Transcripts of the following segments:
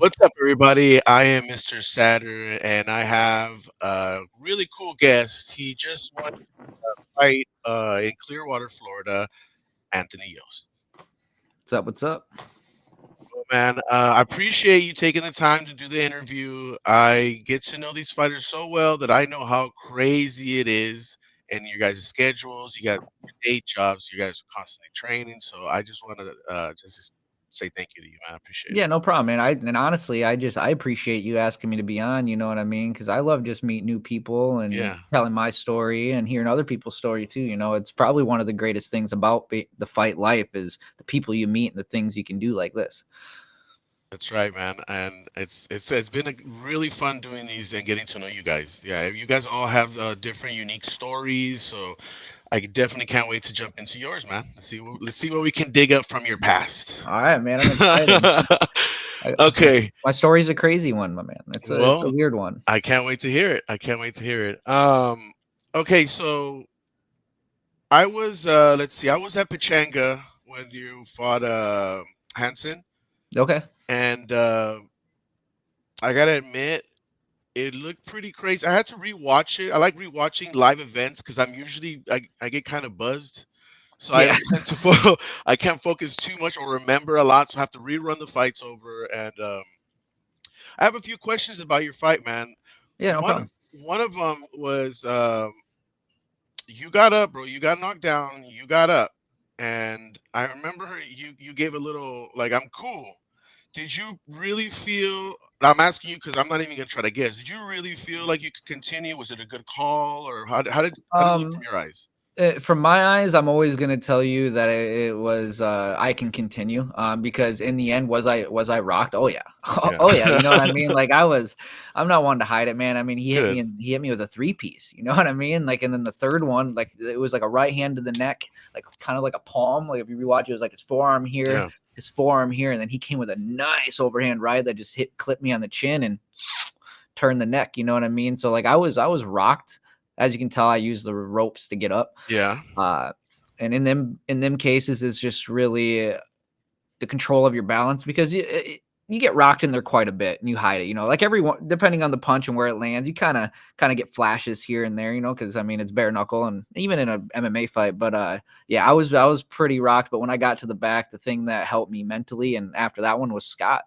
What's up, everybody? I am Mr. Satter, and I have a really cool guest. He just won a fight in Clearwater, Florida, Anthony Yost. What's up? What's up? Well, man, I appreciate you taking the time to do the interview. I get to know these fighters so well that I know how crazy it is and your guys' schedules. You got your day jobs. You guys are constantly training. So I just want to just say thank you to you, man. I appreciate it. Yeah, no problem, man. Honestly, I appreciate you asking me to be on. You know what I mean? Because I love just meeting new people and Yeah. telling my story and hearing other people's story too. It's probably one of the greatest things about the fight life is the people you meet and the things you can do like this. That's right, man, and it's been a really fun doing these and getting to know you guys. Yeah, you guys all have different, unique stories, so I definitely can't wait to jump into yours, man. Let's see what we can dig up from your past. All right, man. I'm excited. I, my, Okay, my story's a crazy one, my man. It's a well, weird one. I can't wait to hear it. I can't wait to hear it. Okay, so let's see, I was at Pachanga when you fought Hansen, Okay. and I gotta admit. It looked pretty crazy. I had to rewatch it. I like rewatching live events because I get kind of buzzed, so I Yeah. don't tend to I can't focus too much or remember a lot, so I have to rerun the fights over. And I have a few questions about your fight, man. Yeah. No One problem. one of them was you got up, bro. You got knocked down. You got up, and I remember you gave a little like I'm cool. Did you really feel? I'm asking you because I'm not even gonna try to guess. Did you really feel like you could continue? Was it a good call, or how did it look from Um, your eyes? From my eyes, I'm always gonna tell you that it was I can continue. Because in the end, was I rocked? Oh yeah, Yeah. oh yeah. You know what I mean? Like I'm not one to hide it, man. I mean, Good. he hit me with a three piece. You know what I mean? Like, and then the third one, like it was like a right hand to the neck, like kind of like a palm. Like if you rewatch it, was like Yeah. his forearm here, and then he came with a nice overhand right that just clipped me on the chin and turned the neck. You know what I mean? So like I was rocked. As you can tell, I used the ropes to get up. Yeah. uh, and in them cases, it's just really the control of your balance because you get rocked in there quite a bit and you hide it. Like everyone, depending on the punch and where it lands, you kind of get flashes here and there. Because I mean it's bare knuckle and even in a MMA fight. But yeah, I was pretty rocked. But when I got to the back, the thing that helped me mentally and after that one was Scott.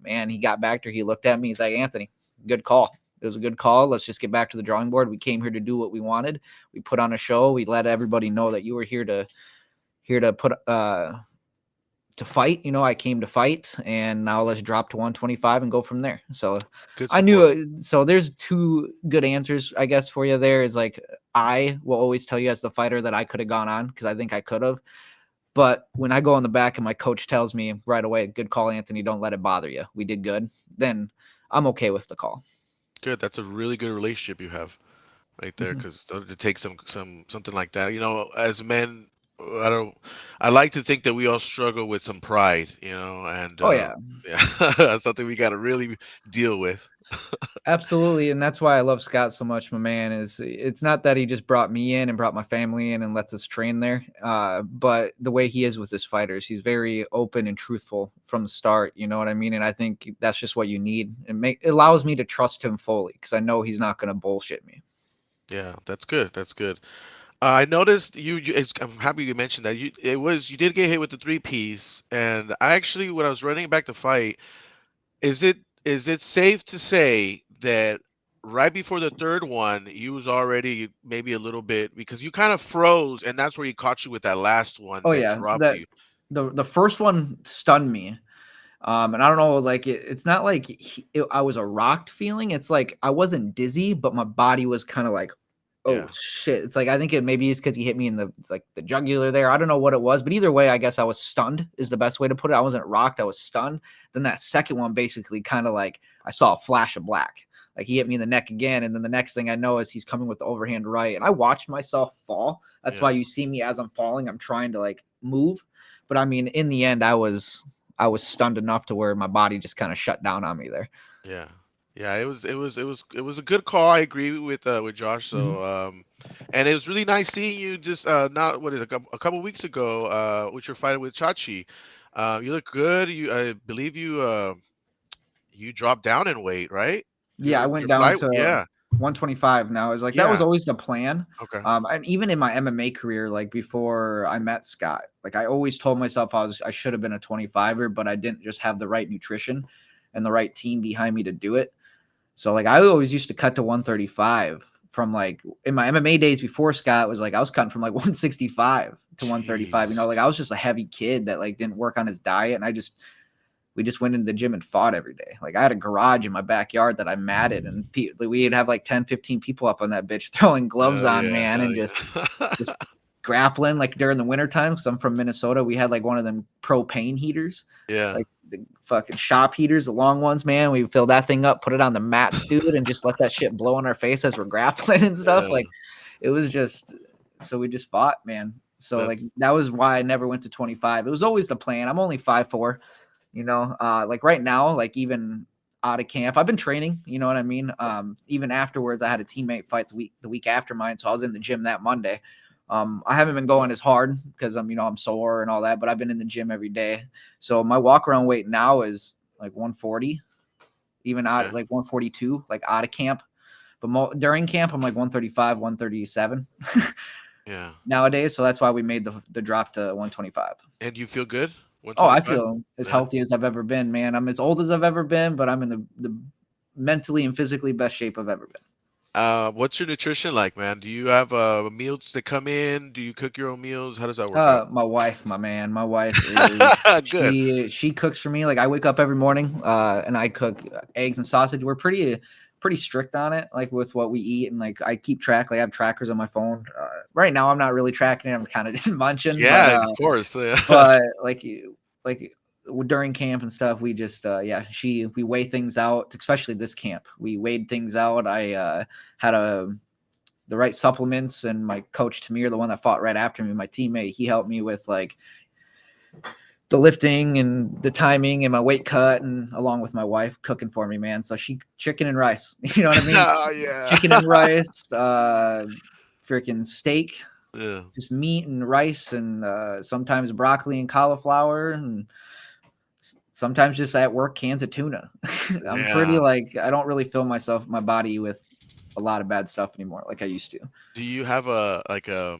Man, he got back there. He looked at me. He's like, Anthony, good call. It was a good call. Let's just get back to the drawing board. We came here to do what we wanted. We put on a show. We let everybody know that you were here to put to fight. I came to fight, and now let's drop to 125 and go from there. So Good I knew support. it. So there's two good answers, I guess, for you. There is like I will always tell you as the fighter that I could have gone on because I think I could have. But when I go in the back and my coach tells me right away, good call, Anthony, don't let it bother you. We did good. Then I'm okay with the call. Good. That's a really good relationship you have right there. Mhm. Because to take something like that, as men, I don't. I like to think that we all struggle with some pride, and Oh yeah. yeah, that's something we got to really deal with. Absolutely, and that's why I love Scott so much, my man. Is it's not that he just brought me in and brought my family in and lets us train there, but the way he is with his fighters, he's very open and truthful from the start. You know what I mean? And I think that's just what you need. It allows me to trust him fully because I know he's not going to bullshit me. Yeah, that's good. That's good. I noticed I'm happy you mentioned that you did get hit with the three piece, and I actually when I was running back to fight, is it safe to say that right before the third one, you was already maybe a little bit because you kind of froze, and that's where he caught you with that last one Oh that yeah, dropped that you. the first one stunned me. And I don't know, like it's not like I was a rocked feeling. It's like I wasn't dizzy, but my body was kind of like, oh Yeah, shit. It's like I think it maybe is because he hit me in the jugular there. I don't know what it was, but either way, I guess I was stunned is the best way to put it. I wasn't rocked, I was stunned. Then that second one basically kind of like I saw a flash of black. Like he hit me in the neck again, and then the next thing I know is he's coming with the overhand right, and I watched myself fall. That's why yeah, you see me as I'm falling. I'm trying to like move, but I mean, in the end, I was stunned enough to where my body just kind of shut down on me there. yeah, yeah. It was a good call. I agree with Josh. Mhm. So and it was really nice seeing you just not what is it, a couple weeks ago with your fight with Chachi. You look good. I believe you dropped down in weight, right? Yeah, I Your went down flight, to yeah, 125 now. It's like that was yeah, always the plan. okay. And even in my MMA career, like before I met Scott, like I always told myself I should have been a 25er, but I didn't just have the right nutrition and the right team behind me to do it. So like I always used to cut to 135 from like in my MMA days before Scott was like I was cutting from like 165 to 135. You know, Jeez. like I was just a heavy kid that like didn't work on his diet, and we just went into the gym and fought every day. Like I had a garage in my backyard that I matted, and we'd have like 10, 15 people up on that bitch throwing gloves Hell on, yeah, man, hell and yeah. just grappling like during the winter time. Because I'm from Minnesota, we had like one of them propane heaters, Yeah, like the fucking shop heaters, the long ones, man. We fill that thing up, put it on the mats, dude, and just let that shit blow in our face as we're grappling and stuff. yeah, Like it was just so we just fought, man. So like that's that was why I never went to 25. It was always the plan. I'm only 5'4", like right now, like even out of camp, I've been training, you know what I mean? Even afterwards, I had a teammate fight the week after mine, so I was in the gym that Monday. I haven't been going as hard because I'm sore and all that, but I've been in the gym every day. So my walk around weight now is like 140, even okay. out like 142, like out of camp. But during camp, I'm like 135, 137 Yeah. nowadays. So that's why we made the drop to 125. And you feel good? Oh, I 125? feel as Yeah. healthy as I've ever been, man. I'm as old as I've ever been, but I'm in the mentally and physically best shape I've ever been. What's your nutrition like, man? Do you have meals that come in? Do you cook your own meals? How does that work out? My wife, my man, my wife is Good. she cooks for me. Like I wake up every morning, and I cook eggs and sausage. We're pretty strict on it, like with what we eat, and like I keep track. Like I have trackers on my phone. Right now, I'm not really tracking it. I'm kind of just munching, Yeah, of course. Yeah. but like during camp and stuff, we just yeah, we weigh things out, especially this camp. We weighed things out. I had the right supplements, and my coach Tamir, the one that fought right after me, my teammate, he helped me with like the lifting and the timing and my weight cut, and along with my wife cooking for me, man. So she chicken and rice, you know what I mean? Oh, yeah. Chicken and rice, freaking steak, Yeah. just meat and rice, and sometimes broccoli and cauliflower, and sometimes just at work cans of tuna. I'm pretty Yeah. like I don't really fill my body with a lot of bad stuff anymore like I used to. Do you have like a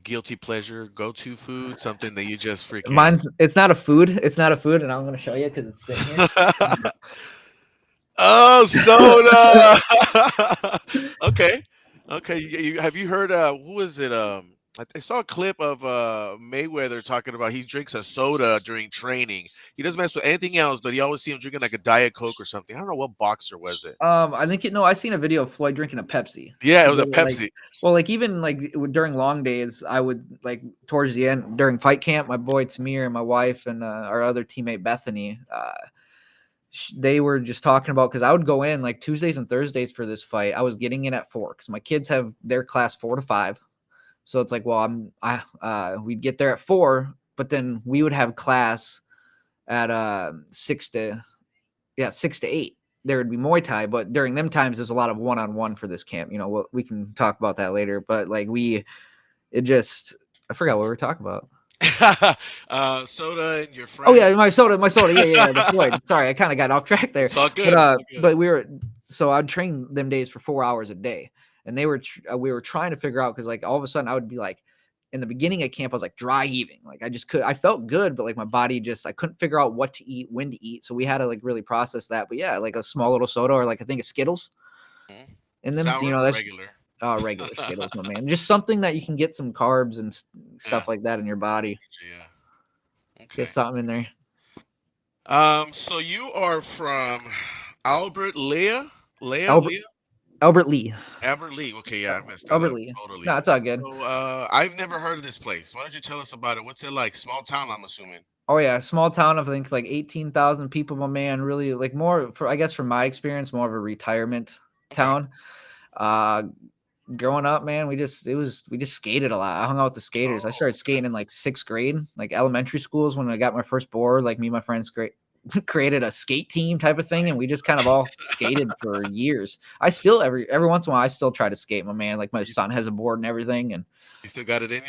guilty pleasure go-to food, something that you just freaking It's not a food. It's not a food, and I'm gonna show you because it's sitting here. Oh, soda. Okay. Okay. Have you heard who is it? I saw a clip of Mayweather talking about he drinks a soda during training. He doesn't mess with anything else, but you always see him drinking like a Diet Coke or something. I don't know what boxer was it. I think I seen a video of Floyd drinking a Pepsi. Yeah, it was a But, like, Pepsi. well, like even like during long days, I would like towards the end during fight camp, my boy Tamir and my wife and our other teammate Bethany, they were just talking about because I would go in like Tuesdays and Thursdays for this fight. I was getting in at 4 because my kids have their class 4 to 5. So it's like, well, we'd get there at 4, but then we would have class at 6 to 8. There would be Muay Thai, but during them times there's a lot of one-on-one for this camp. We can talk about that later. But like it just I forgot what we were talking about. Soda and your Oh friend. yeah, my soda. Yeah, the Floyd. Sorry, I kind of got off track there. It's all But good. It's all good. but so I'd train them days for 4 hours a day, and we were trying to figure out because like all of a sudden I would be like, in the beginning of camp I was like dry heaving, like I felt good, but like my body just I couldn't figure out what to eat, when to eat, so we had to like really process that. But yeah, like a small little soda or like I think a Skittles, Mhm. and then Sour or that's regular? regular Skittles, my man, just something that you can get some carbs and Yeah. stuff like that in your body, Yeah. get Okay. something in there. So you are from Albert Leah? Leah? Albert Leah? Albert Lee. Albert Lee. Okay, yeah, I messed that Albert up Lee. totally. No, it's all good. So I've never heard of this place. Why don't you tell us about it? What's it like? Small town, I'm assuming. Oh yeah, small town of I think like 18,000 people, my man. Really like more for I guess from my experience, more of a retirement Okay. town. Uh Growing up, man, we just skated a lot. I hung out with the skaters. I Oh, started skating in like 6th grade, like elementary schools when I got my first board. Like me and my friends created a skate team type of thing, and we just kind of all skated for years. I still every once in a while I still try to skate, my man. Like my you, son has a board and everything, and you still got it in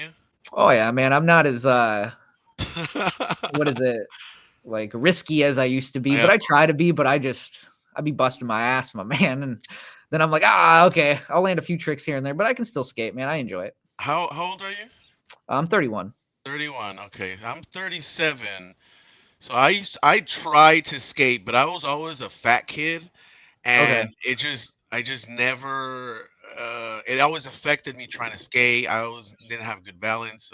oh yeah, man, I'm not as you? what is it? like risky as I used to be, Yeah. but I try to be, but I'd be busting my ass, my man. And then I'm like, okay, I'll land a few tricks here and there, but I can still skate, man. I enjoy it. How old are you? I'm 31. 31. Okay, I'm 37. So I tried to skate, but I was always a fat kid, Okay. and I just never it always affected me trying to skate. I always didn't have good balance.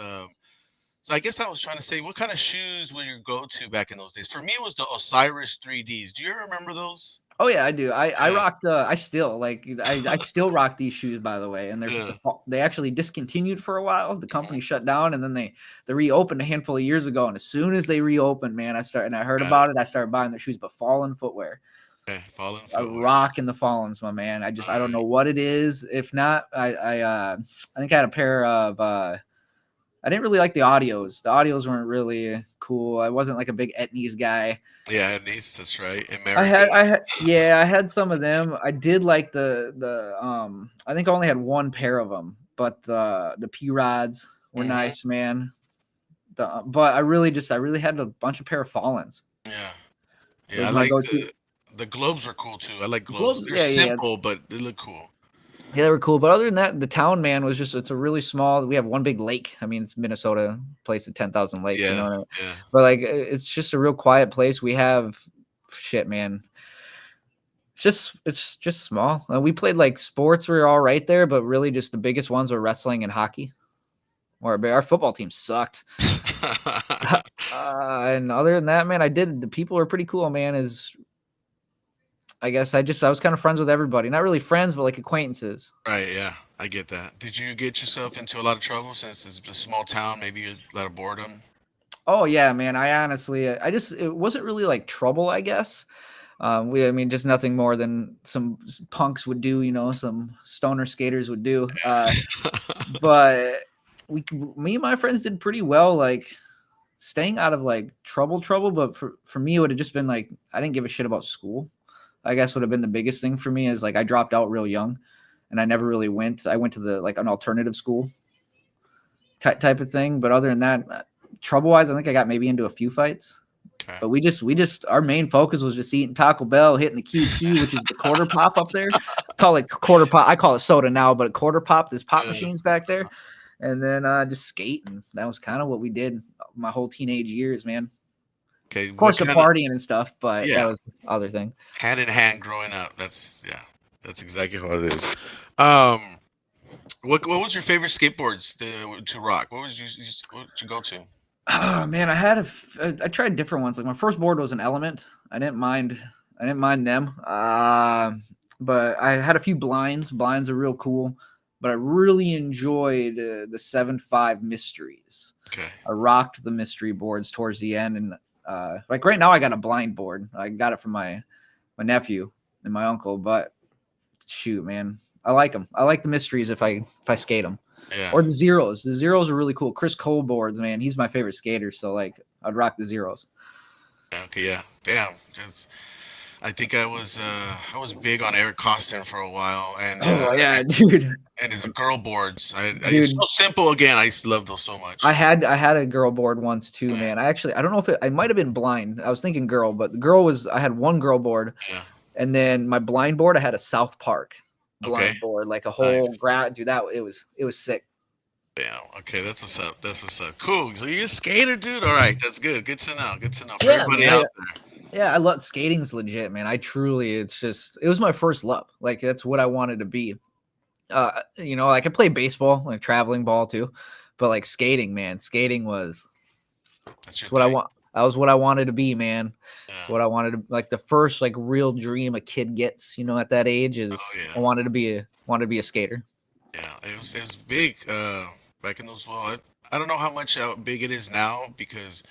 So I guess I was trying to say, what kind of shoes were your go-to back in those days? For me, it was the Osiris 3Ds. Do you remember those? Oh yeah, I do. I Yeah, rocked. I still like. I still rock these shoes, by the way. And yeah. they actually discontinued for a while. The Mhm. company shut down, and then they reopened a handful of years ago. And as soon as they reopened, man, I heard Got it. about it. I started buying their shoes. But Fallen footwear, Okay, fallen I footwear. rock in the Fallens, my man. I don't know Alright. what it is. If not, I think I had a pair of. I didn't really like the audios. The audios weren't really cool. I wasn't like a big Etnies guy. Yeah, nice. That's right. America. Yeah, I had some of them. I did like I think I only had one pair of them, but the P rods were Hmm. nice, man. But I really had a bunch of pair of Fallens. Yeah, yeah. I Those are my like go-to. the globes are cool too. I like globes. Globes, They're yeah, yeah, simple, but they look cool. yeah, they were cool. But other than that, the town, man, was just it's a really small. We have one big lake. I mean, it's Minnesota, place of 10,000 lakes, you Yeah, know. yeah. But like, it's just a real quiet place. We have shit, man. It's just small. We played like sports. We were all right there, but really just the biggest ones were wrestling and hockey. Or our football team sucked. And other than that, man, the people are pretty cool, man. Is I guess I was kind of friends with everybody. Not really friends, but like acquaintances. Right, yeah, I get that. Did you get yourself into a lot of trouble since it's a small town? Maybe a lot of boredom. Oh yeah, man. I honestly, it wasn't really like trouble. I guess I mean, just nothing more than some punks would do. You know, some stoner skaters would do. But me and my friends did pretty well. Like staying out of like trouble. But for me, it would have just been like I didn't give a shit about school. I guess would have been the biggest thing for me is like I dropped out real young, and I never really went. I went to the like an alternative school type of thing. But other than that, trouble wise, I think I got maybe into a few fights. Okay. But we just our main focus was just eating Taco Bell, hitting the QQ, which is the quarter pop up there. Call it quarter pop. I call it soda now, but quarter pop. There's pop Yeah. machines back there, and then just skating. That was kind of what we did my whole teenage years, man. Okay, Of what course, the kind of partying and stuff, but that yeah, was the other thing. hand in hand growing up. That's yeah, that's exactly what it is. Um, what was your favorite skateboards to rock? What would you go to? Oh man, I tried different ones. Like my first board was an Element. I didn't mind them. But I had a few blinds. Blinds are real cool. But I really enjoyed the 7.5 Mysteries. Okay. I rocked the mystery boards towards the end, and like right now I got a blind board. I got it from my nephew and my uncle. But shoot, man, I like them. I like the mysteries if I skate them. Yeah. Or the zeros. The zeros are really cool. Chris Cole boards, man. He's my favorite skater. So like, I'd rock the zeros. Yeah, okay. Yeah. Damn. Just, I was big on Eric Costin for a while, Oh yeah, dude, and his girl boards. It's so dude. simple. Again, I used to love those so much. I had a girl board once too, Yeah. man. I don't know if I might have been blind. I was thinking girl, but the girl was I had one girl board, Yeah. and then my blind board I had a South Park Okay. blind board, like a whole Nice. dude. That it was sick. Yeah. Okay. That's what's up. That's what's up. Cool. So you're a skater, dude. All right. That's good. Good to know. Good to know for Yeah, everybody man. out there. Yeah, I love skating's legit, man. I truly, it was my first love. Like that's what I wanted to be. Like I play baseball, like traveling ball too, but like skating, man, skating was That's your it's what I thing. want. That was what I wanted to be, man. It's Yeah. what I wanted to like the first like real dream a kid gets, at that age Oh is yeah. I wanted to be a skater. Yeah. It was big. Back in those. Well, I don't know how big it is now because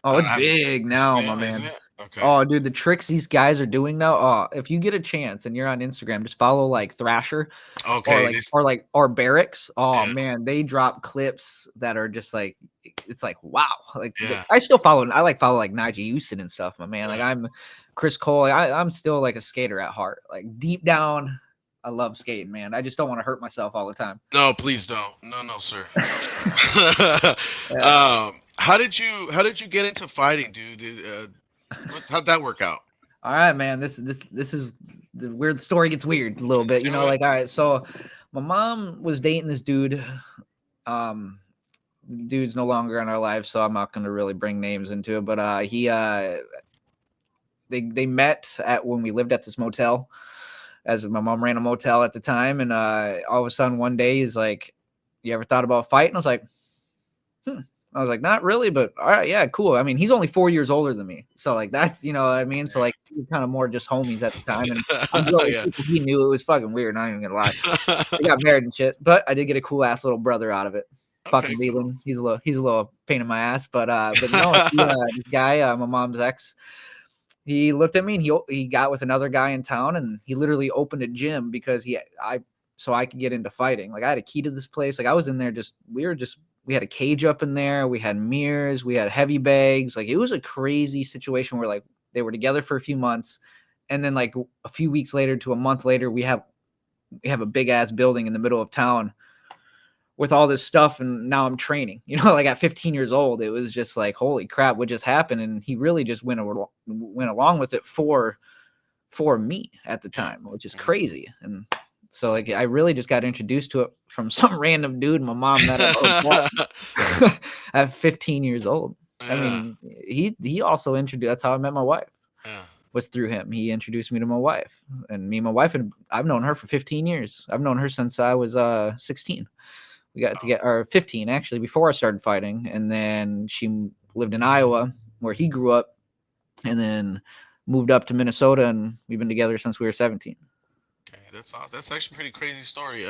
Oh, I it's don't have. big now, my Still, is man. it? Okay. Oh, dude, the tricks these guys are doing now. Oh, if you get a chance and you're on Instagram, just follow like Thrasher Okay. This. or Barracks. Oh Yeah. man, they drop clips that are just like it's like wow. Like Yeah. I still follow. I like follow like Nigel Houston and stuff, my man. Like Yeah. I'm Chris Cole. I'm still like a skater at heart. Like deep down, I love skating, man. I just don't want to hurt myself all the time. No, please don't. No, no, sir. No, sir. Yeah. How did you get into fighting, dude? How'd that work out? All right, man. This is the weird story gets weird a little Let's bit. You do know, it. like all right, so my mom was dating this dude. Um, dude's no longer in our life, so I'm not gonna really bring names into it. But he they met at when we lived at this motel, as my mom ran a motel at the time, and all of a sudden one day he's like, "You ever thought about fighting?" I was like, "Hmm." I was like, "Not really, but all right, yeah, cool." I mean, he's only 4 years older than me, so like that's you know what I mean. So like we were kind of more just homies at the time, and I'm growing Yeah. people he knew. It was fucking weird. Not even gonna lie. They got married and shit, but I did get a cool ass little brother out of it. Okay, Fucking cool. Leland, he's a little pain in my ass, but no, this guy, my mom's ex, he looked at me and he got with another guy in town and he literally opened a gym because he I so I could get into fighting. Like I had a key to this place. Like I was in there just we had a cage up in there, we had mirrors, we had heavy bags. Like it was a crazy situation where like they were together for a few months and then like a few weeks later to a month later we have a big ass building in the middle of town with all this stuff and now I'm training. You know, like at 15 years old, it was just like, holy crap, what just happened? And he really just went along with it for me at the Yeah. time, which is Mhm. crazy. And so like I really just got introduced to it from some random dude my mom met at a hotel at 15 years old. I Yeah. mean, he also introduced that's how I met my wife Yeah. was through him. He introduced me to my wife. And me and my wife I've known her for 15 years. I've known her since I was 16. We got to Oh, get or 15 actually before I started fighting, and then she lived in Iowa where he grew up, and then moved up to Minnesota, and we've been together since we were 17. okay. That's awesome. That's actually a pretty crazy story.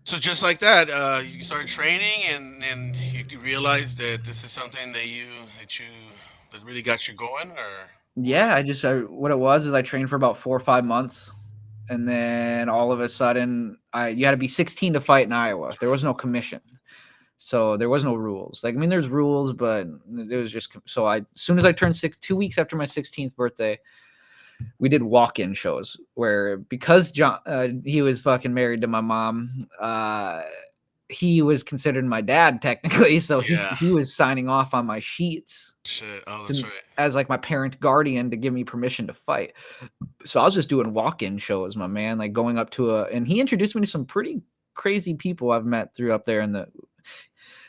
So just like that, you started training, and you realized that this is something that really got you going, or what? Yeah, what it was is I trained for about 4 or 5 months, and then all of a sudden, I you had to be 16 to fight in Iowa. There was no commission, so there was no rules. Like I mean, there's rules, but it was just so I as soon as I turned 2 weeks after my 16th birthday, we did walk-in shows where because John he was fucking married to my mom, he was considered my dad technically, so Yeah. he was signing off on my sheets Shit. Oh, that's to right. as like my parent guardian to give me permission to fight. So I was just doing walk-in shows, my man, like going up to a and he introduced me to some pretty crazy people I've met through up there in the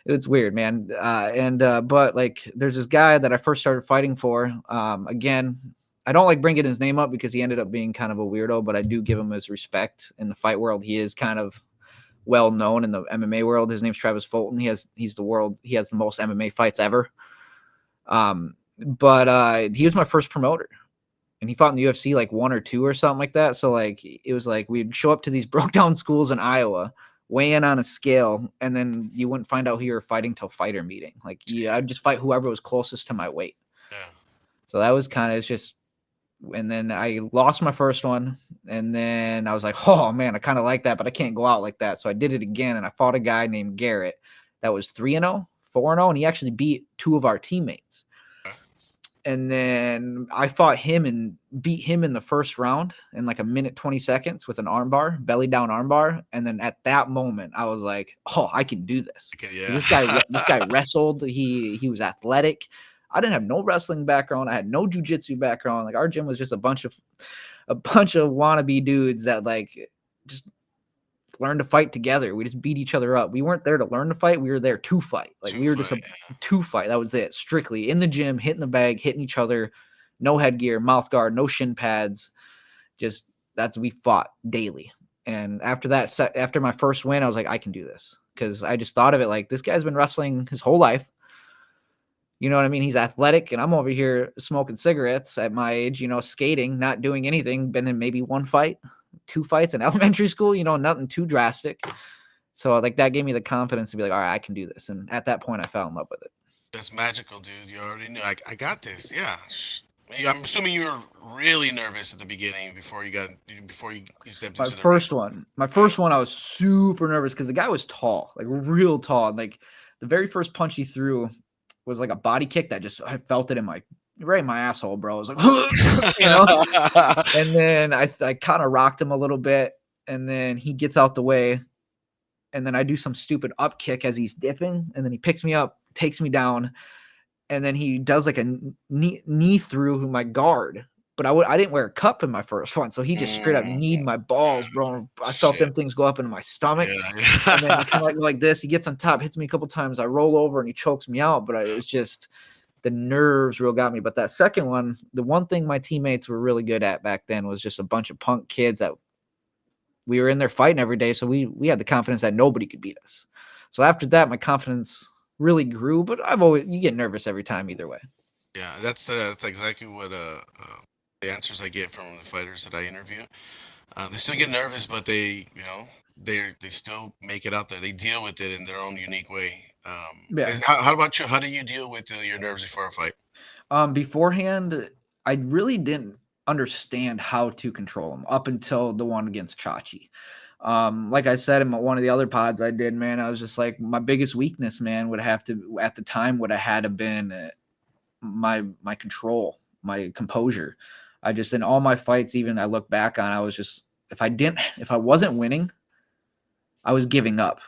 it's weird, man. And but like there's this guy that I first started fighting for. Again, I don't like bringing his name up because he ended up being kind of a weirdo, but I do give him his respect in the fight world. He is kind of well known in the MMA world. His name's Travis Fulton. He has the most MMA fights ever. But he was my first promoter and he fought in the UFC like one or two or something like that. So like it was like we'd show up to these broke down schools in Iowa, weigh in on a scale, and then you wouldn't find out who you were fighting till fighter meeting. Like yeah, I'd Jeez. just fight whoever was closest to my weight. Yeah. So that was kind of it's just and then I lost my first one. And then I was like, oh man, I kind of like that, but I can't go out like that. So I did it again and I fought a guy named Garrett that was 3-0, 4-0, and he actually beat two of our teammates. Okay. And then I fought him and beat him in the first round in like a minute 20 seconds with an armbar, belly down armbar. And then at that moment, I was like, "Oh, I can do this." Okay. 'Cause Yeah. this guy wrestled. He was athletic. I didn't have no wrestling background. I had no jujitsu background. Like our gym was just a bunch of wannabe dudes that like just learn to fight together. We just beat each other up. We weren't there to learn to fight. We were there to fight. Like Two we were just fight. a to fight. That was it. Strictly in the gym, hitting the bag, hitting each other. No headgear, mouth guard, no shin pads. Just that's we fought daily. And after that, after my first win, I was like, I can do this because I just thought of it like this guy's been wrestling his whole life. You know what I mean? He's athletic, and I'm over here smoking cigarettes at my age, skating, not doing anything, been in maybe one fight, two fights in elementary school, nothing too drastic. So like that gave me the confidence to be like, all right, I can do this. And at that point, I fell in love with it. That's magical, dude. You already knew. I got this. Yeah. I'm assuming you were really nervous at the beginning before you stepped My into the ring. first one, my Yeah. first one, I was super nervous because the guy was tall, like real tall. Like the very first punch he threw was like a body kick that just I felt it in my right in my asshole, bro. I was like, you know. And then I kind of rocked him a little bit, and then he gets out the way, and then I do some stupid up kick as he's dipping, and then he picks me up, takes me down, and then he does like a knee through my guard. But I didn't wear a cup in my first one, so he just straight up Mm, kneed my balls, bro. I felt shit. them things go up into my stomach, Yeah. and then kind of like this. He gets on top, hits me a couple times. I roll over and he chokes me out. But it's just the nerves real got me. But that second one, the one thing my teammates were really good at back then was just a bunch of punk kids that we were in there fighting every day. So we had the confidence that nobody could beat us. So after that, my confidence really grew. But you get nervous every time either way. Yeah, that's exactly what the answers I get from the fighters that I interview. They still get nervous, but they still make it out there. They deal with it in their own unique way. Yeah. How about you? How do you deal with your nerves before a fight? Beforehand, I really didn't understand how to control him up until the one against Chachi. Like I said in one of the other pods I did, man, I was just like, my biggest weakness, man, would have to at the time would have had to been my control, my composure. I just in all my fights, even I look back on, I was just if I wasn't winning, I was giving up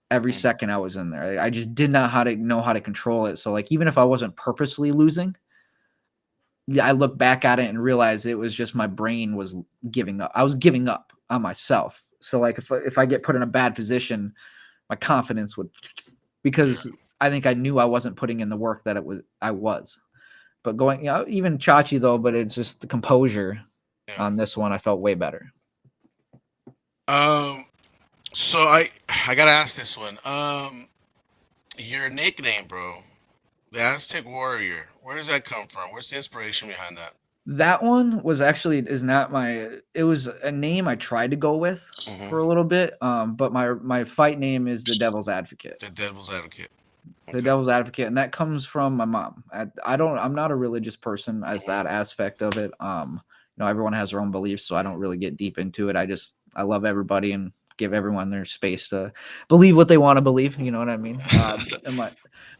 every Mm, second I was in there. I just did not know how to control it. So like even if I wasn't purposely losing, I look back at it and realize it was just my brain was giving up. I was giving up on myself. So like if I get put in a bad position, my confidence would yeah, because I think I knew I wasn't putting in the work that I was. But going, even Chachi though, but it's just the composure yeah. on this one. I felt way better. Um, so I gotta ask this one. Your nickname, bro, the Aztec Warrior. Where does that come from? Where's the inspiration behind that? That one was actually is not my. It was a name I tried to go with Hmm. for a little bit. But my fight name is the Devil's Advocate. The Devil's Advocate. The Okay. Devil's Advocate, and that comes from my mom. I'm not a religious person as Hmm. that aspect of it. Everyone has their own beliefs, so I don't really get deep into it. I love everybody and give everyone their space to believe what they want to believe. You know what I mean? And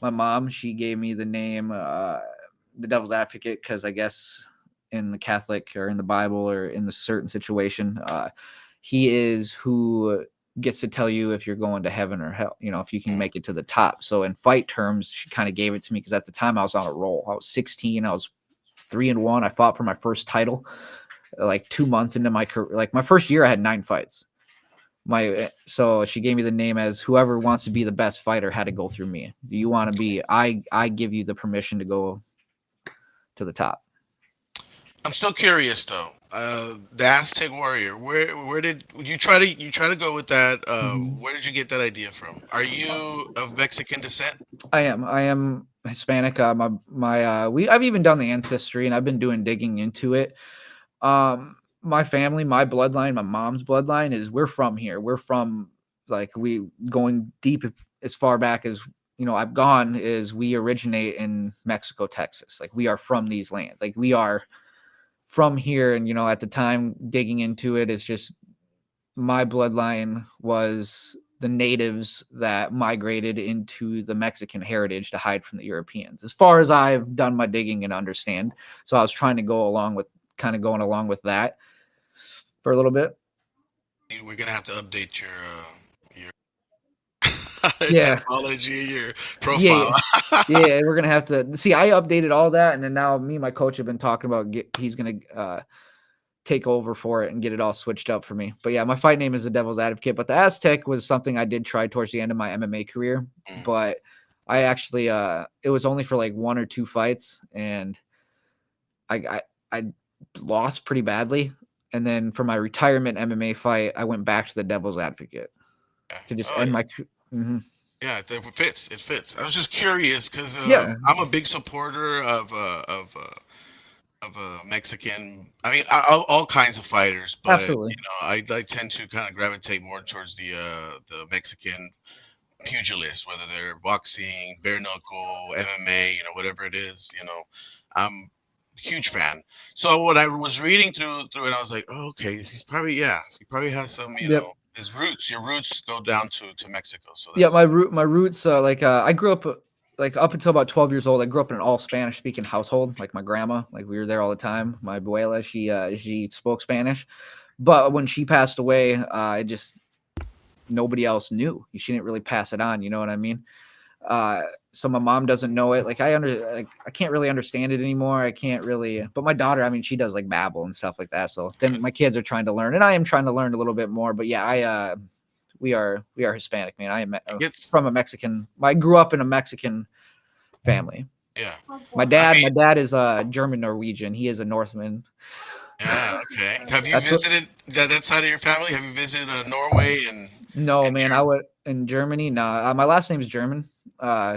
my mom, she gave me the name the Devil's Advocate because I guess in the Catholic or in the Bible or in the certain situation, he is who gets to tell you if you're going to heaven or hell, if you can Mm, make it to the top. So in fight terms, she kind of gave it to me because at the time I was on a roll. I was 16. I was 3-1. I fought for my first title like 2 months into my career. Like my first year, I had 9 fights. So she gave me the name as whoever wants to be the best fighter had to go through me. Do you want to be? I give you the permission to go to the top. I'm still curious though. The Aztec Warrior. Where did you try to go with that? Mhm. Where did you get that idea from? Are you of Mexican descent? I am Hispanic. I've even done the ancestry, and I've been doing digging into it. My family, my bloodline, my mom's bloodline is we're from here. We're from like we going deep as far back as I've gone is we originate in Mexico, Texas. Like we are from these lands. Like we are from here, and at the time digging into it, it's just my bloodline was the natives that migrated into the Mexican heritage to hide from the Europeans. As far as I've done my digging and understand, so I was trying to go along with kind of going along with that for a little bit. We're gonna have to update your Yeah, typology, your yeah, profile. yeah. We're gonna have to see. I updated all that, and then now me and my coach have been talking about he's gonna take over for it and get it all switched up for me. But yeah, my fight name is the Devil's Advocate. But the Aztec was something I did try towards the end of my MMA career. Mm, But I actually it was only for like 1 or 2 fights, and I lost pretty badly. And then for my retirement MMA fight, I went back to the Devil's Advocate yeah. to just Oh end yeah. my. Mhm. Yeah, it fits. It fits. I was just curious because Yeah, I'm a big supporter of Mexican. I mean, all kinds of fighters, but absolutely. I tend to kind of gravitate more towards the Mexican pugilists, whether they're boxing, bare knuckle, MMA, whatever it is. I'm a huge fan. So when I was reading through it, I was like, oh, okay, he probably has some, Yep. his roots. Your roots go down to Mexico, so Yeah, that's my roots I grew up like up until about 12 years old. I grew up in an all Spanish speaking household. Like my grandma, like we were there all the time. My abuela, she spoke Spanish, but when she passed away, it just nobody else knew. She didn't really pass it on. You know what I mean? So my mom doesn't know it. Like I can't really understand it anymore. I can't really. But my daughter, I mean, she does like babble and stuff like that. So then Good. my kids are trying to learn, and I am trying to learn a little bit more. But yeah, we are Hispanic, man. I am It gets. from a Mexican. I grew up in a Mexican family. Yeah. My I dad, mean. my dad is German Norwegian. He is a Northman. Yeah. Okay. Have you That's what. visited that side of your family? Have you visited Norway No, and man. I would in Germany. Nah, my last name is German.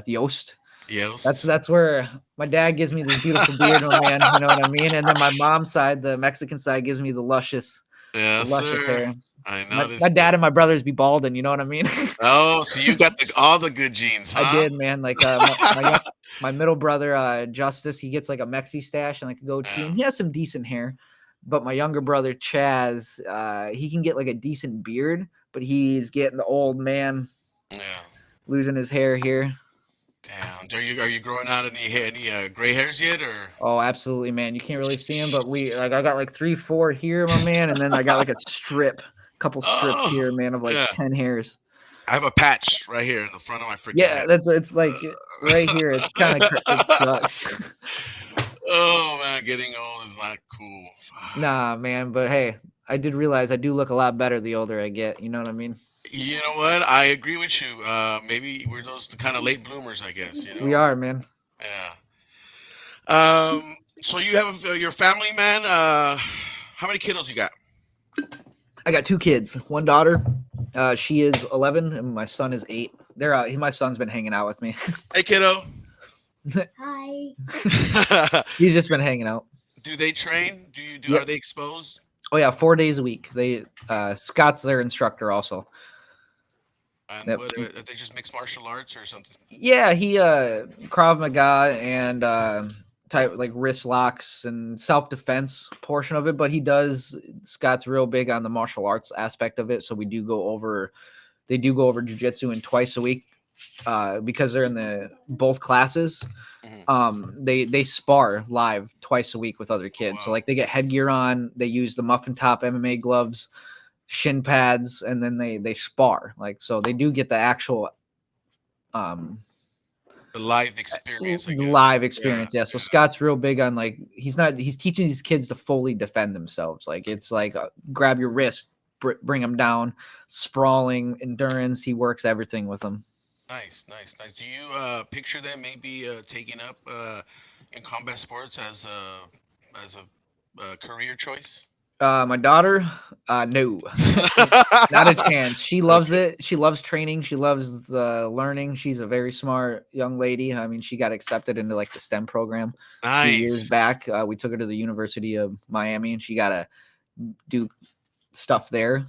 Yost. That's Yes. that's where my dad gives me this beautiful beard, my man. You know what I mean? And then my mom's side, the Mexican side, gives me the Yes, luscious sir. hair. I My noticed dad that. and my brothers be balding. You know what I mean? Oh, so you got all the good genes, I huh? did, man. Like my middle brother, Justice, he gets like a Mexi stash and like a goatee, Yeah. and he has some decent hair. But my younger brother Chaz, he can get like a decent beard, but he's getting the old man, Yeah. losing his hair here. Damn. Are you growing out any gray hairs yet or? Oh, absolutely, man. You can't really see him, but I got like 3, 4 here, my man, and then I got like a couple strips Oh, here, man, of like yeah. 10 hairs. I have a patch right here in the front of my freaking Yeah, head. it's like right here. It's kind of it sucks. Oh man, getting old is not cool. Fuck. Nah, man, but hey, I did realize I do look a lot better the older I get. You know what I mean? You know what? I agree with you. Maybe we're those the kind of late bloomers, I guess. We are, man. Yeah. So you have your family, man. How many kiddos you got? I got 2 kids. One daughter, she is 11, and my son is 8. My son's been hanging out with me. Hey, kiddo. Hi. He's just been hanging out. Do they train? Do you do? Are Yep. they exposed? Oh yeah, 4 days a week. Scott's their instructor also. And Yep. what? They just mixed martial arts or something? Yeah, he Krav Maga and type like wrist locks and self defense portion of it, but he does Scott's real big on the martial arts aspect of it. So they do go over jujitsu and twice a week because they're in the both classes. Mhm. They spar live twice a week with other Oh, kids. So wow. like they get headgear on, they use the muffin top MMA gloves, shin pads, and then they spar. Like so they do get the actual um The live experience, I guess. live Yeah. experience. Yeah. So Yeah. Scott's real big on like he's teaching these kids to fully defend themselves. Like it's like grab your wrist, bring them down, sprawling endurance. He works everything with them. Nice, nice, nice. Do you picture them maybe taking up in combat sports as a career choice? My daughter, no, not a chance. She loves Okay. it. She loves training. She loves the learning. She's a very smart young lady. I mean, she got accepted into like the STEM program a few years Nice. back. We took her to the University of Miami, and she got to do stuff there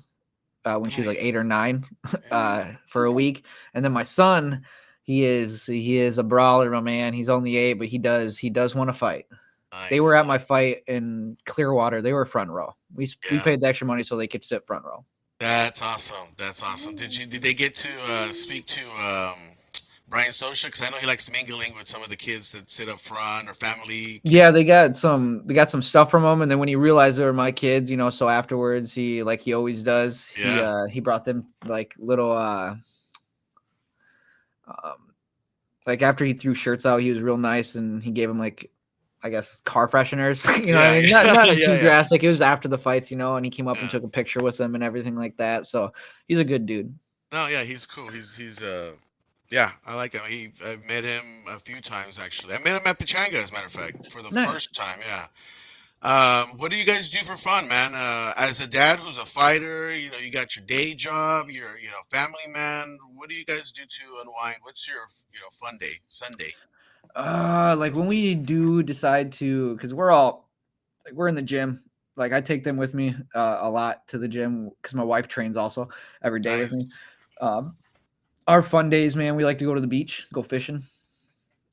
when she was like Nice. 8 or 9 Yeah. for a week. And then my son, he is a brawler, my man. He's only 8, but he does want to fight. They Nice. were at my fight in Clearwater. They were front row. We Yeah. paid the extra money so they could sit front row. That's awesome. That's awesome. Did they get to speak to Brian Sosha? Because I know he likes mingling with some of the kids that sit up front or family Yeah, kids. they got some stuff from him, and then when he realized they were my kids, so afterwards he like he always does. He Yeah. he brought them like little um like after he threw shirts out, he was real nice and he gave him like I guess car fresheners. You know what I Yeah. mean? Not Yeah. nothing Yeah. too Yeah. drastic. It was after the fights, and he came up and Yeah. took a picture with them and everything like that. So he's a good dude. No, yeah, he's cool. He's yeah, I like him. I've met him a few times actually. I met him at Pachanga, as a matter of fact, for the Nice. first time. Yeah. What do you guys do for fun, man? As a dad who's a fighter, you got your day job, you're family man. What do you guys do to unwind? What's your fun day? Sunday. Like when we do decide to, because we're in the gym. Like I take them with me a lot to the gym because my wife trains also every day with me. Nice. Um, our fun days, man, we like to go to the beach, go fishing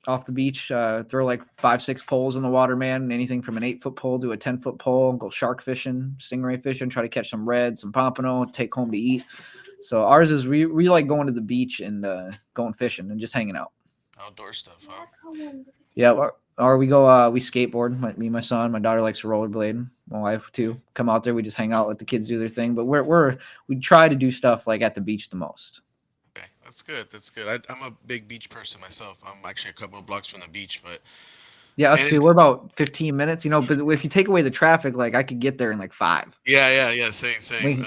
off the beach, throw like 5, 6 poles in the water, man. Anything from an 8 foot pole to a 10 foot pole. Go shark fishing, stingray fishing, try to catch some red, some pompano, take home to eat. So ours is we like going to the beach and going fishing and just hanging out. Outdoor stuff, huh? Yeah, or we go we skateboard. Me, my son, my daughter likes to rollerblade. My wife too. Come out there, we just hang out, let the kids do their thing. But we try to do stuff like at the beach the most. Okay, That's good. That's good. I'm a big beach person myself. I'm actually a couple of blocks from the beach, but Yeah, and us too. it's We're about 15 minutes, but if you take away the traffic, like I could get there in like 5. yeah. Same, same. We,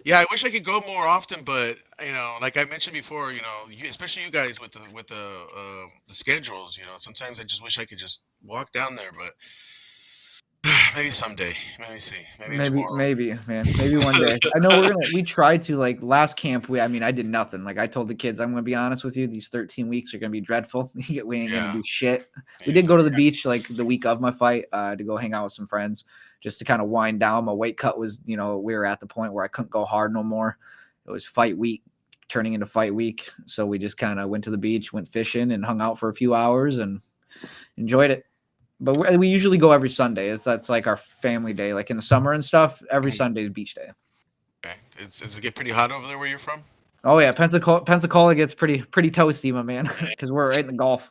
Yeah, I wish I could go more often, but like I mentioned before, especially you guys with the schedules, sometimes I just wish I could just walk down there, but maybe someday. Let me see. Maybe tomorrow. maybe, man, maybe one day. I know we tried to like last camp. I mean, I did nothing. Like I told the kids, I'm gonna be honest with you, these 13 weeks are gonna be dreadful. We ain't gonna Yeah. do shit. We Yeah. did go to the beach like the week of my fight to go hang out with some friends, just to kind of wind down. My weight cut was, we were at the point where I couldn't go hard no more. It was fight week turning into fight week, so we just kind of went to the beach, went fishing, and hung out for a few hours and enjoyed it. But we usually go every Sunday. That's like our family day. Like in the summer and stuff, every Mhm. Sunday is beach day. Okay. Does it get pretty hot over there where you're from? Oh yeah, Pensacola gets pretty toasty, my man, because we're right in the Gulf.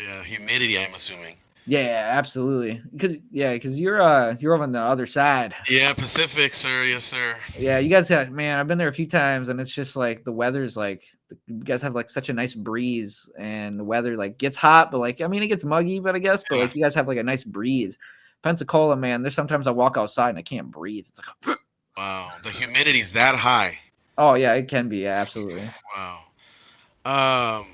Yeah, humidity, I'm assuming. Yeah, absolutely. Because you're over on the other side. Yeah, Pacific, sir. Yes, sir. Yeah, you guys have, man. I've been there a few times, and it's just like the weather's like you guys have like such a nice breeze, and the weather like gets hot, but like I mean it gets muggy, but I guess, but Yeah. like you guys have like a nice breeze. Pensacola, man. There's sometimes I walk outside and I can't breathe. It's like, Wow, the humidity's that high. oh yeah, it can be. Yeah, absolutely. Wow. Um.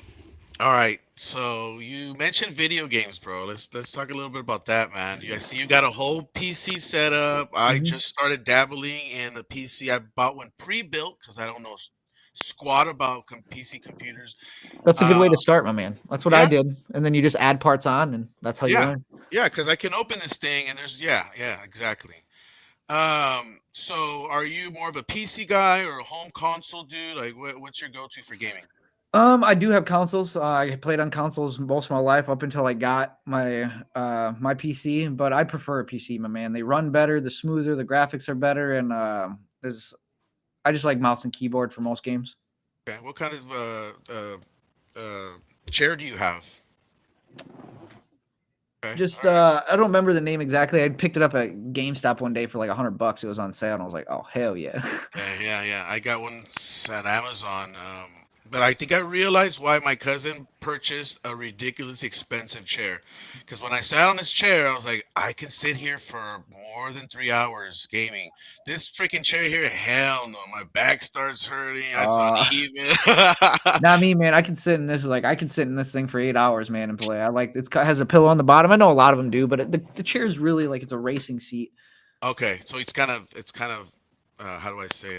All right. So you mentioned video games, bro. Let's talk a little bit about that, man. I see you got a whole PC setup. I Mhm. just started dabbling in the PC. I bought one pre-built because I don't know squat about PC computers. That's a good way Uh, to start, my man. That's what I yeah, did, and then you just add parts on, and that's how you yeah, learn. yeah. Because I can open this thing and yeah, exactly. So are you more of a PC guy or a home console dude? Like, what's your go-to for gaming? I do have consoles. I played on consoles most of my life up until I got my PC, but I prefer a PC, my man. They run better, the smoother, the graphics are better, and there's I just like mouse and keyboard for most games. Okay, what kind of uh, chair do you have? Okay, all Just right. I don't remember the name exactly. I picked it up at GameStop one day for like $100. It was on sale, and I was like, oh hell yeah. Yeah. I got one at Amazon. But I think I realized why my cousin purchased a ridiculously expensive chair. Because when I sat on this chair, I was like, I can sit here for more than 3 hours gaming. This freaking chair here, hell no. My back starts hurting. It's uh uneven. Not me, man. I can sit in this thing for 8 hours, man, and play. I like has a pillow on the bottom. I know a lot of them do, but the chair is really like it's a racing seat. Okay, so it's kind of how do I say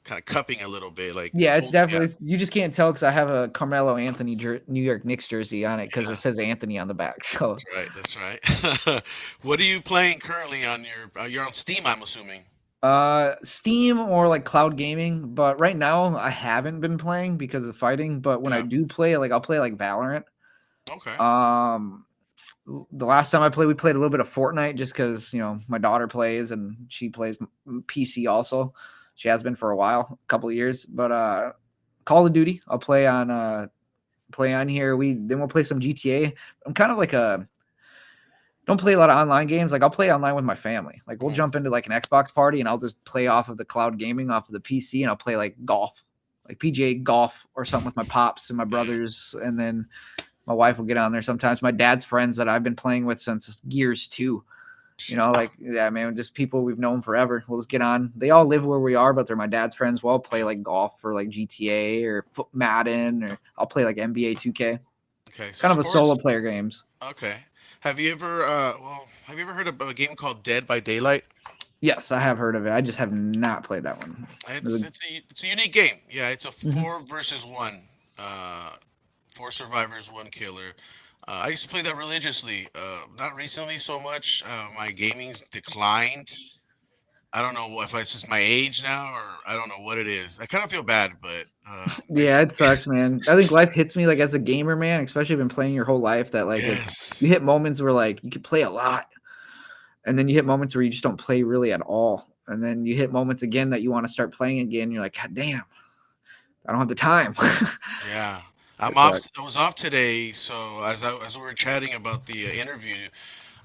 kind of cupping a little bit like Yeah, it's hold yeah, definitely you just can't tell because I have a Carmelo Anthony New York Knicks jersey on it because yeah. it says Anthony on the back. So, That's right. That's right. What are you playing currently on you're on Steam, I'm assuming. Steam or like cloud gaming, but right now I haven't been playing because of fighting. But when I Yeah. do play, like I'll play like Valorant. Okay. Um, the last time we played a little bit of Fortnite just because my daughter plays and she plays PC also. She has been for a while, a couple of years. But Call of Duty, I'll play on here. We'll play some GTA. I'm kind of like a don't play a lot of online games. Like I'll play online with my family. Like we'll Mhm. jump into like an Xbox party and I'll just play off of the cloud gaming off of the PC and I'll play like golf, like PGA golf or something with my pops and my brothers, and then my wife will get on there sometimes. My dad's friends that I've been playing with since Gears 2. Like yeah, man, just people we've known forever. We'll just get on. They all live where we are, but they're my dad's friends. We'll all play like golf or like GTA or Madden, or I'll play like NBA 2K. Okay. So Kind of a solo sports. player games. Okay. Have you ever heard of a game called Dead by Daylight? Yes, I have heard of it. I just have not played that one. It's a unique game. Yeah, it's a Mhm. 4 versus 1. Uh, 4 survivors, 1 killer. I used to play that religiously. Not recently so much. My gaming's declined. I don't know if it's just my age now or I don't know what it is. I kind of feel bad, but Yeah, it sucks, man. I think life hits me like as a gamer, man, especially if you've been playing your whole life that like you yes, hit moments where like you can play a lot and then you hit moments where you just don't play really at all. And then you hit moments again that you want to start playing again. You're like, God damn, I don't have the time. yeah. It sucks. I was off today, so as we were chatting about the interview,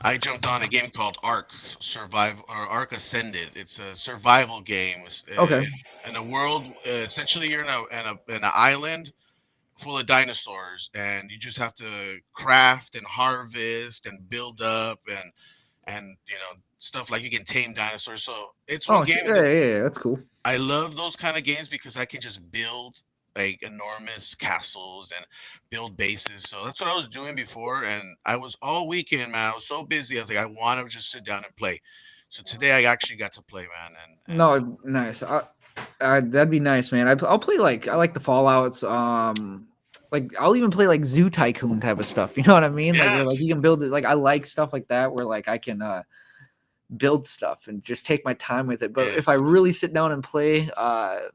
I jumped on a game called Ark Survive or Ark Ascended. It's a survival game. Okay. In a world, essentially, you're in an island full of dinosaurs, and you just have to craft and harvest and build up and stuff like you can tame dinosaurs. So it's one Oh, game yeah, that yeah, yeah, that's cool. I love those kind of games because I can just build like enormous castles and build bases. So that's what I was doing before, and I was all weekend, man. I was so busy. I was like, I want to just sit down and play. So today I actually got to play, man, and No, nice. That'd be nice, man. I'll play like I like the Fallout's. Like I'll even play like Zoo Tycoon type of stuff. You know what I mean? Like where like yes, you can build it. Like I like stuff like that where like I can build stuff and just take my time with it. But if I yes, really sit down and play,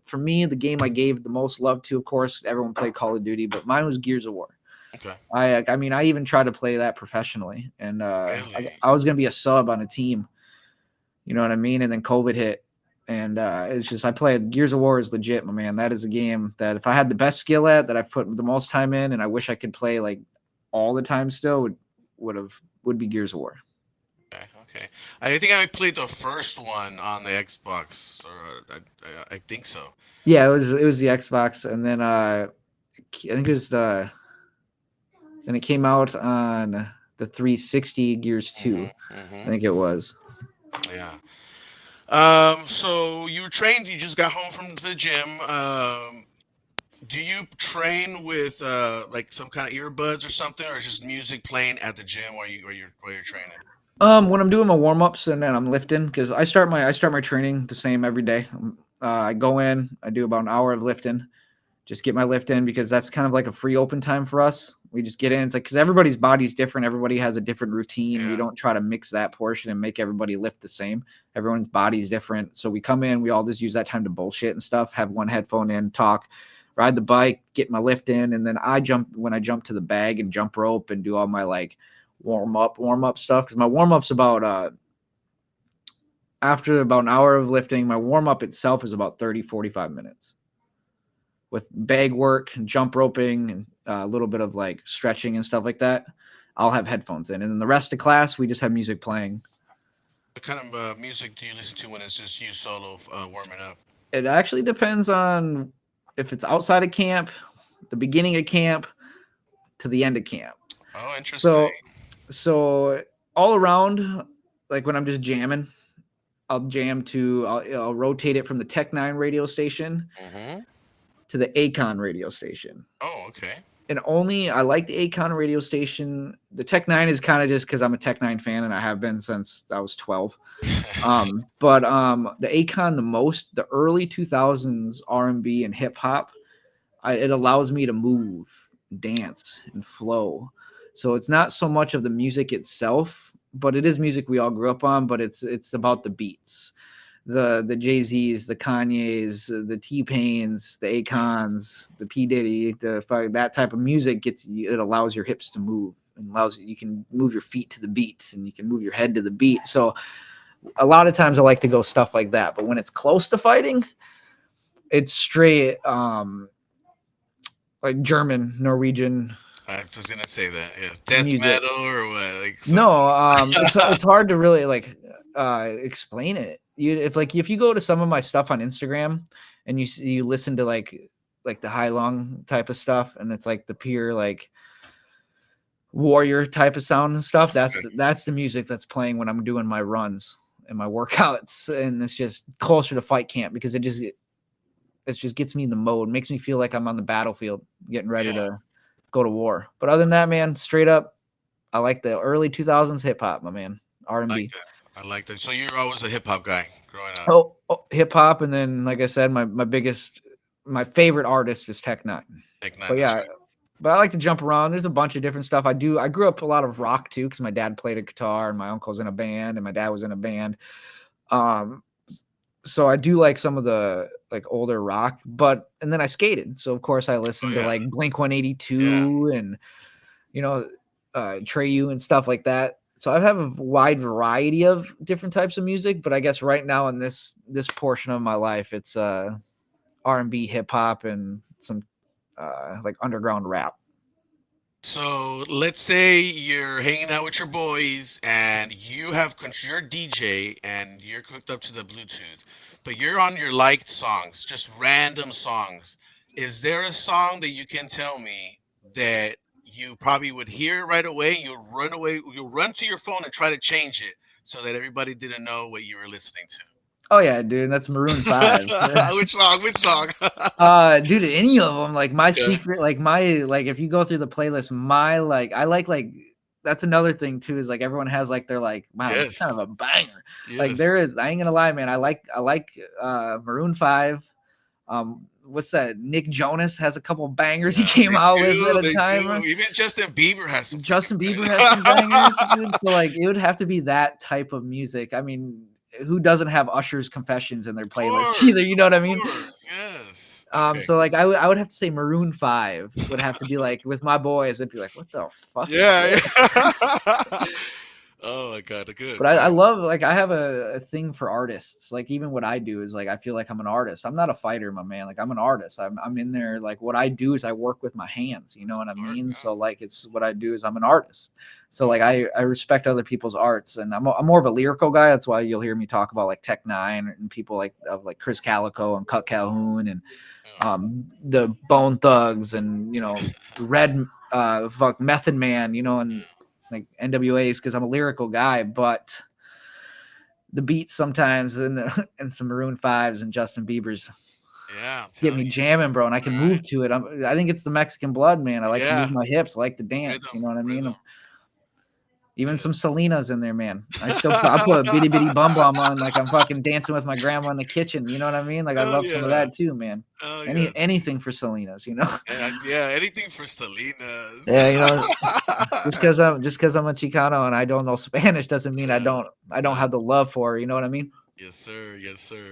for me, the game I gave the most love to, of course, everyone played Call of Duty, but mine was Gears of War. okay, I mean, I even tried to play that professionally, and really, I was gonna be a sub on a team. You know what I mean? And then COVID hit, and it's just I played Gears of War is legit, my man. That is a game that if I had the best skill at, that I've put the most time in, and I wish I could play like all the time still would be Gears of War. okay, okay. I think I played the first one on the Xbox, or I think so. Yeah, it was the Xbox, and then I think it was the and it came out on the 360 Gears 2. I Hmm. think it was. Yeah. So you were trained. You just got home from the gym. Do you train with like some kind of earbuds or something, or just music playing at the gym while you're training? When I'm doing my warm ups and then I'm lifting because I start my training the same every day. I go in, I do about an hour of lifting, just get my lift in because that's kind of like a free open time for us. We just get in. It's like because everybody's body's different. Everybody has a different routine. We Yeah. don't try to mix that portion and make everybody lift the same. Everyone's body's different. So we come in, we all just use that time to bullshit and stuff, have one headphone in, talk, ride the bike, get my lift in, and then I jump to the bag and jump rope and do all my like warm up stuff. Because my warm up's about after about an hour of lifting, my warm up itself is about 30-45 minutes with bag work and jump roping and a little bit of like stretching and stuff like that. I'll have headphones in, and then the rest of class we just have music playing. What kind of music do you listen to when it's just you solo warming up? It actually depends on if it's outside of camp, the beginning of camp to the end of camp. Oh, interesting. So so all around, like when I'm just jamming, I'll rotate it from the Tech Nine radio station Hmm. to the Acon radio station. Oh, okay. And only I like the Acon radio station. The Tech Nine is kind of just because I'm a Tech Nine fan and I have been since I was 12. But the Acon the most, the early 2000s R&B and hip hop, it allows me to move, dance, and flow. So it's not so much of the music itself, but it is music we all grew up on. But it's about the beats, the Jay-Z's, the Kanye's, the T-Pains, the Akons, the P Diddy, that type of music it allows your hips to move and allows you can move your feet to the beat and you can move your head to the beat. So a lot of times I like to go stuff like that. But when it's close to fighting, it's straight like German, Norwegian I was gonna say that. Yeah, death music. metal or what? Like some. No, it's hard to really like explain it. If you go to some of my stuff on Instagram and you listen to like the high long type of stuff and it's like the pure like warrior type of sound and stuff, that's the music that's playing when I'm doing my runs and my workouts, and it's just closer to fight camp because it just gets me in the mode, makes me feel like I'm on the battlefield getting ready Yeah, to go to war. But other than that, man, straight up I like the early 2000s hip hop, my man. I like R&B. that. I like that. So you're always a hip hop guy growing up. Hip hop, and then like I said, my favorite artist is Tech Nine. Like nine, But that's yeah, right. but I like to jump around. There's a bunch of different stuff I do. I grew up a lot of rock too because my dad played a guitar and my uncle's in a band and my dad was in a band. Um, so I do like some of the like older rock, but and then I skated. So of course I Oh listened to yeah, like Blink yeah. 182 and you know Treyu and stuff like that. So I have a wide variety of different types of music, but I guess right now in this portion of my life, it's R&B, hip hop, and some like underground rap. So let's say you're hanging out with your boys and you're DJ and you're hooked up to the Bluetooth, but you're on your liked songs, just random songs. Is there a song that you can tell me that you probably would hear right away? You'll run to your phone and try to change it so that everybody didn't know what you were listening Oh yeah, dude, that's Maroon 5. to. Which song? Which song? Dude, any of them, like my Okay. secret, like my, like if you go through the playlist, my like, I like that's another thing too is like everyone has like they're like, wow, this is kind of Yes. a banger. Like Yes. there is, I ain't gonna lie, man. I like Maroon 5. What's that? Nick Jonas has a couple bangers he Yeah, came they out with do. at a They time. do. Even Justin Bieber has some freaking Justin Bieber has some bangers, bangers. dude. So like it would have to be that type of music. I mean, who doesn't have Usher's Confessions in their playlist either? You know what I mean? Of course, yes. Okay. So like I would have to say Maroon 5 would have to be like with my boys, it'd be like, what the fuck is Yeah. this? Yeah. Oh my God. Good. But I All love, like, I have a thing for artists. Like even what I do is like I feel like I'm an artist. I'm not a fighter, my man. Like I'm an artist. I'm in there. Like what I do is I work with my hands. You know what I right. mean? So like it's what I do is I'm an artist. So like I respect other people's arts, and I'm more of a lyrical guy. That's why you'll hear me talk about like Tech Nine and people like of like Chris Calico and Cut Calhoun and Yeah. the Bone Thugs and Red fuck Method Man, and like NWAs because I'm a lyrical guy, but the beats sometimes and and some Maroon Fives and Justin Bieber's Yeah, I'm get telling me you. jamming, bro, and I can All right. move to it. I think it's the Mexican blood, man. I like to move Yeah. my hips, I like to dance. Rhythm. You know what I mean? Rhythm. Even some Yes. Selena's in there, man. I put a bitty bitty bum bum on like I'm fucking dancing with my grandma in the kitchen. You know what I mean? Like I Oh love some of yeah. that too, man. Oh yes. Anything for Selena's. Yeah. Anything for Selena's. Yeah, just because I'm a Chicano and I don't know Spanish doesn't mean I Yeah. don't have the love for her. You know what I mean? Yes, sir. Yes, sir.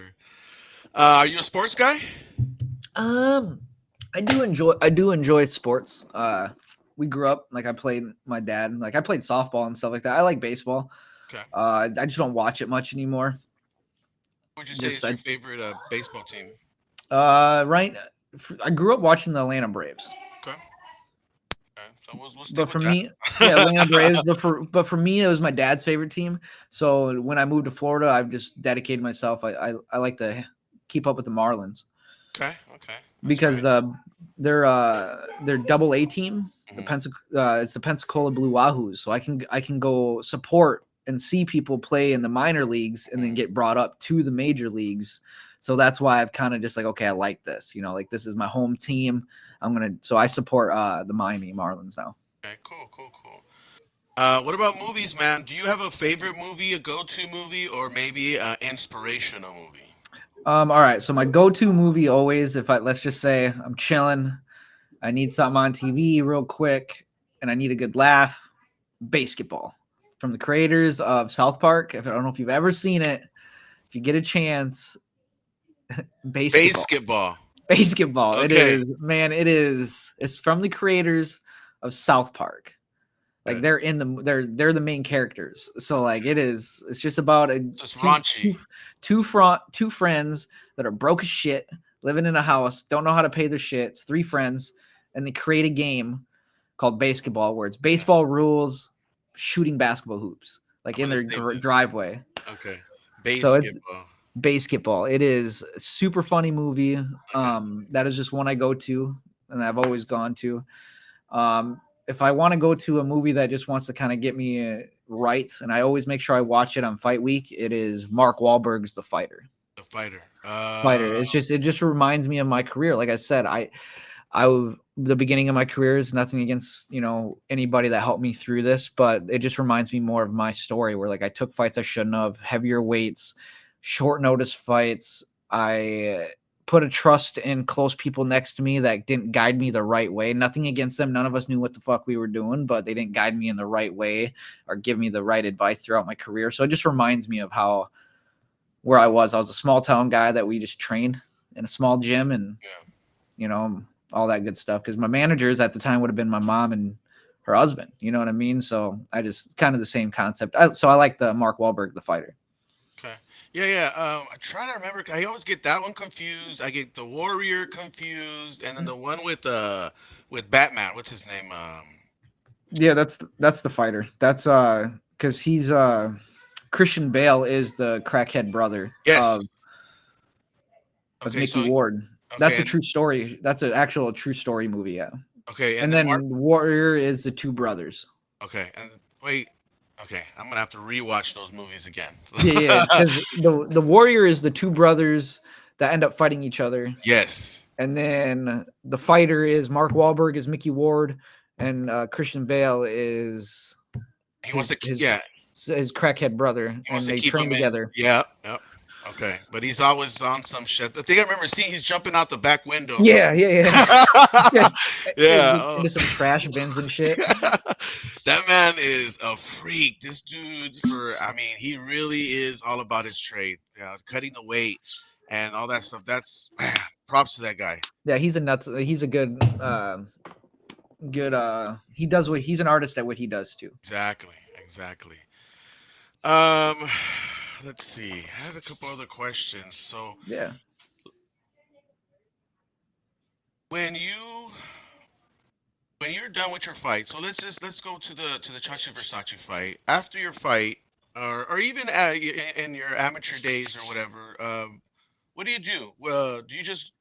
Are you a sports guy? Um, I do enjoy sports. We grew up like I played my dad like I played softball and stuff like that. I like baseball. Okay. I just don't watch it much anymore. Who would you say Just is your favorite baseball team? right. I grew up watching the Atlanta Braves, Okay. Okay. So we'll but stick for with that. me, yeah, Atlanta Braves. But for me, it was my dad's favorite team. So when I moved to Florida, I've just dedicated myself. I like to keep up with the Marlins Okay. Okay. That's because right. their double A team, Hmm. it's the Pensacola Blue Wahoos. So I can go support and see people play in the minor leagues and then Hmm. get brought up to the major leagues. So that's why I've kind of just like, okay, I like this. Like this is my home team. So I support the Miami Marlins now. Okay. Cool. Cool. Cool. What about movies, man? Do you have a favorite movie, a go-to movie, or maybe an inspirational movie? All right. So my go-to movie always, if I let's just say I'm chilling, I need something on TV real quick, and I need a good laugh. Basketball from the creators of South Park. If I don't know if you've ever seen it, if you get a chance, basketball. Basketball. Basketball. It Okay. is, man. It's from the creators of South Park. Like Okay. they're the main characters. So like it's just about Just two raunchy. two two friends that are broke as shit, living in a house, don't know how to pay their shit. It's three friends, and they create a game called basketball where it's Okay. baseball rules, shooting basketball hoops, like I'm in gonna their save this. driveway. Okay. So it's Basketball. basketball. It is a super funny movie. Okay. That is just one I go to, and I've always gone to. If I want to go to a movie that just wants to kind of get me right, and I always make sure I watch it on Fight Week, it is Mark Wahlberg's The Fighter. The fighter. Fighter. It just reminds me of my career. Like I said, the beginning of my career is nothing against anybody that helped me through this, but it just reminds me more of my story where like I took fights I shouldn't have, heavier weights, short notice fights. I put a trust in close people next to me that didn't guide me the right way. Nothing against them. None of us knew what the fuck we were doing, but they didn't guide me in the right way or give me the right advice throughout my career. So it just reminds me of how where I was. I was a small town guy that we just trained in a small gym and Yeah. you know, all that good stuff. Because my managers at the time would have been my mom and her husband. You know what I mean? So I just kind of the same concept. So I like the Mark Wahlberg, The Fighter. Okay. Yeah, yeah. I try to remember. I always get that one confused. I get the Warrior confused, and then the one with Batman. What's his name? Yeah, that's the fighter. That's because he's Christian Bale is the crackhead brother Yes. of Okay. Mickey So Ward. That's okay, a and true story. That's an actual true story movie. Yeah. okay, and And then Mark. then Warrior is the two brothers. Okay, and wait. Okay, I'm gonna have to rewatch those movies again. Yeah, because the Warrior is the two brothers that end up fighting each other, Yes. and then the fighter is Mark Wahlberg is Mickey Ward, and Christian Bale is He wants his to. his Yeah. his crackhead brother, He wants and to they keep train him in. together. Yeah. Yep. Okay, but he's always on some shit. The thing I remember seeing, he's jumping out the back window. So. Yeah, yeah, yeah. Yeah. Into some trash bins and shit. That man is a freak. This dude, I mean, he really is all about his trade. Cutting the weight and all that stuff. That's man, props to that guy. Yeah, he's a nuts. He's a good. He does what he's an artist at what he does too. Exactly. Exactly. Um, let's see. I had a couple other questions. So Yeah, when you when you're done with your fight, so let's go to the Chachi Versace fight. After your fight, or even in your amateur days or whatever, what do you do? Do you just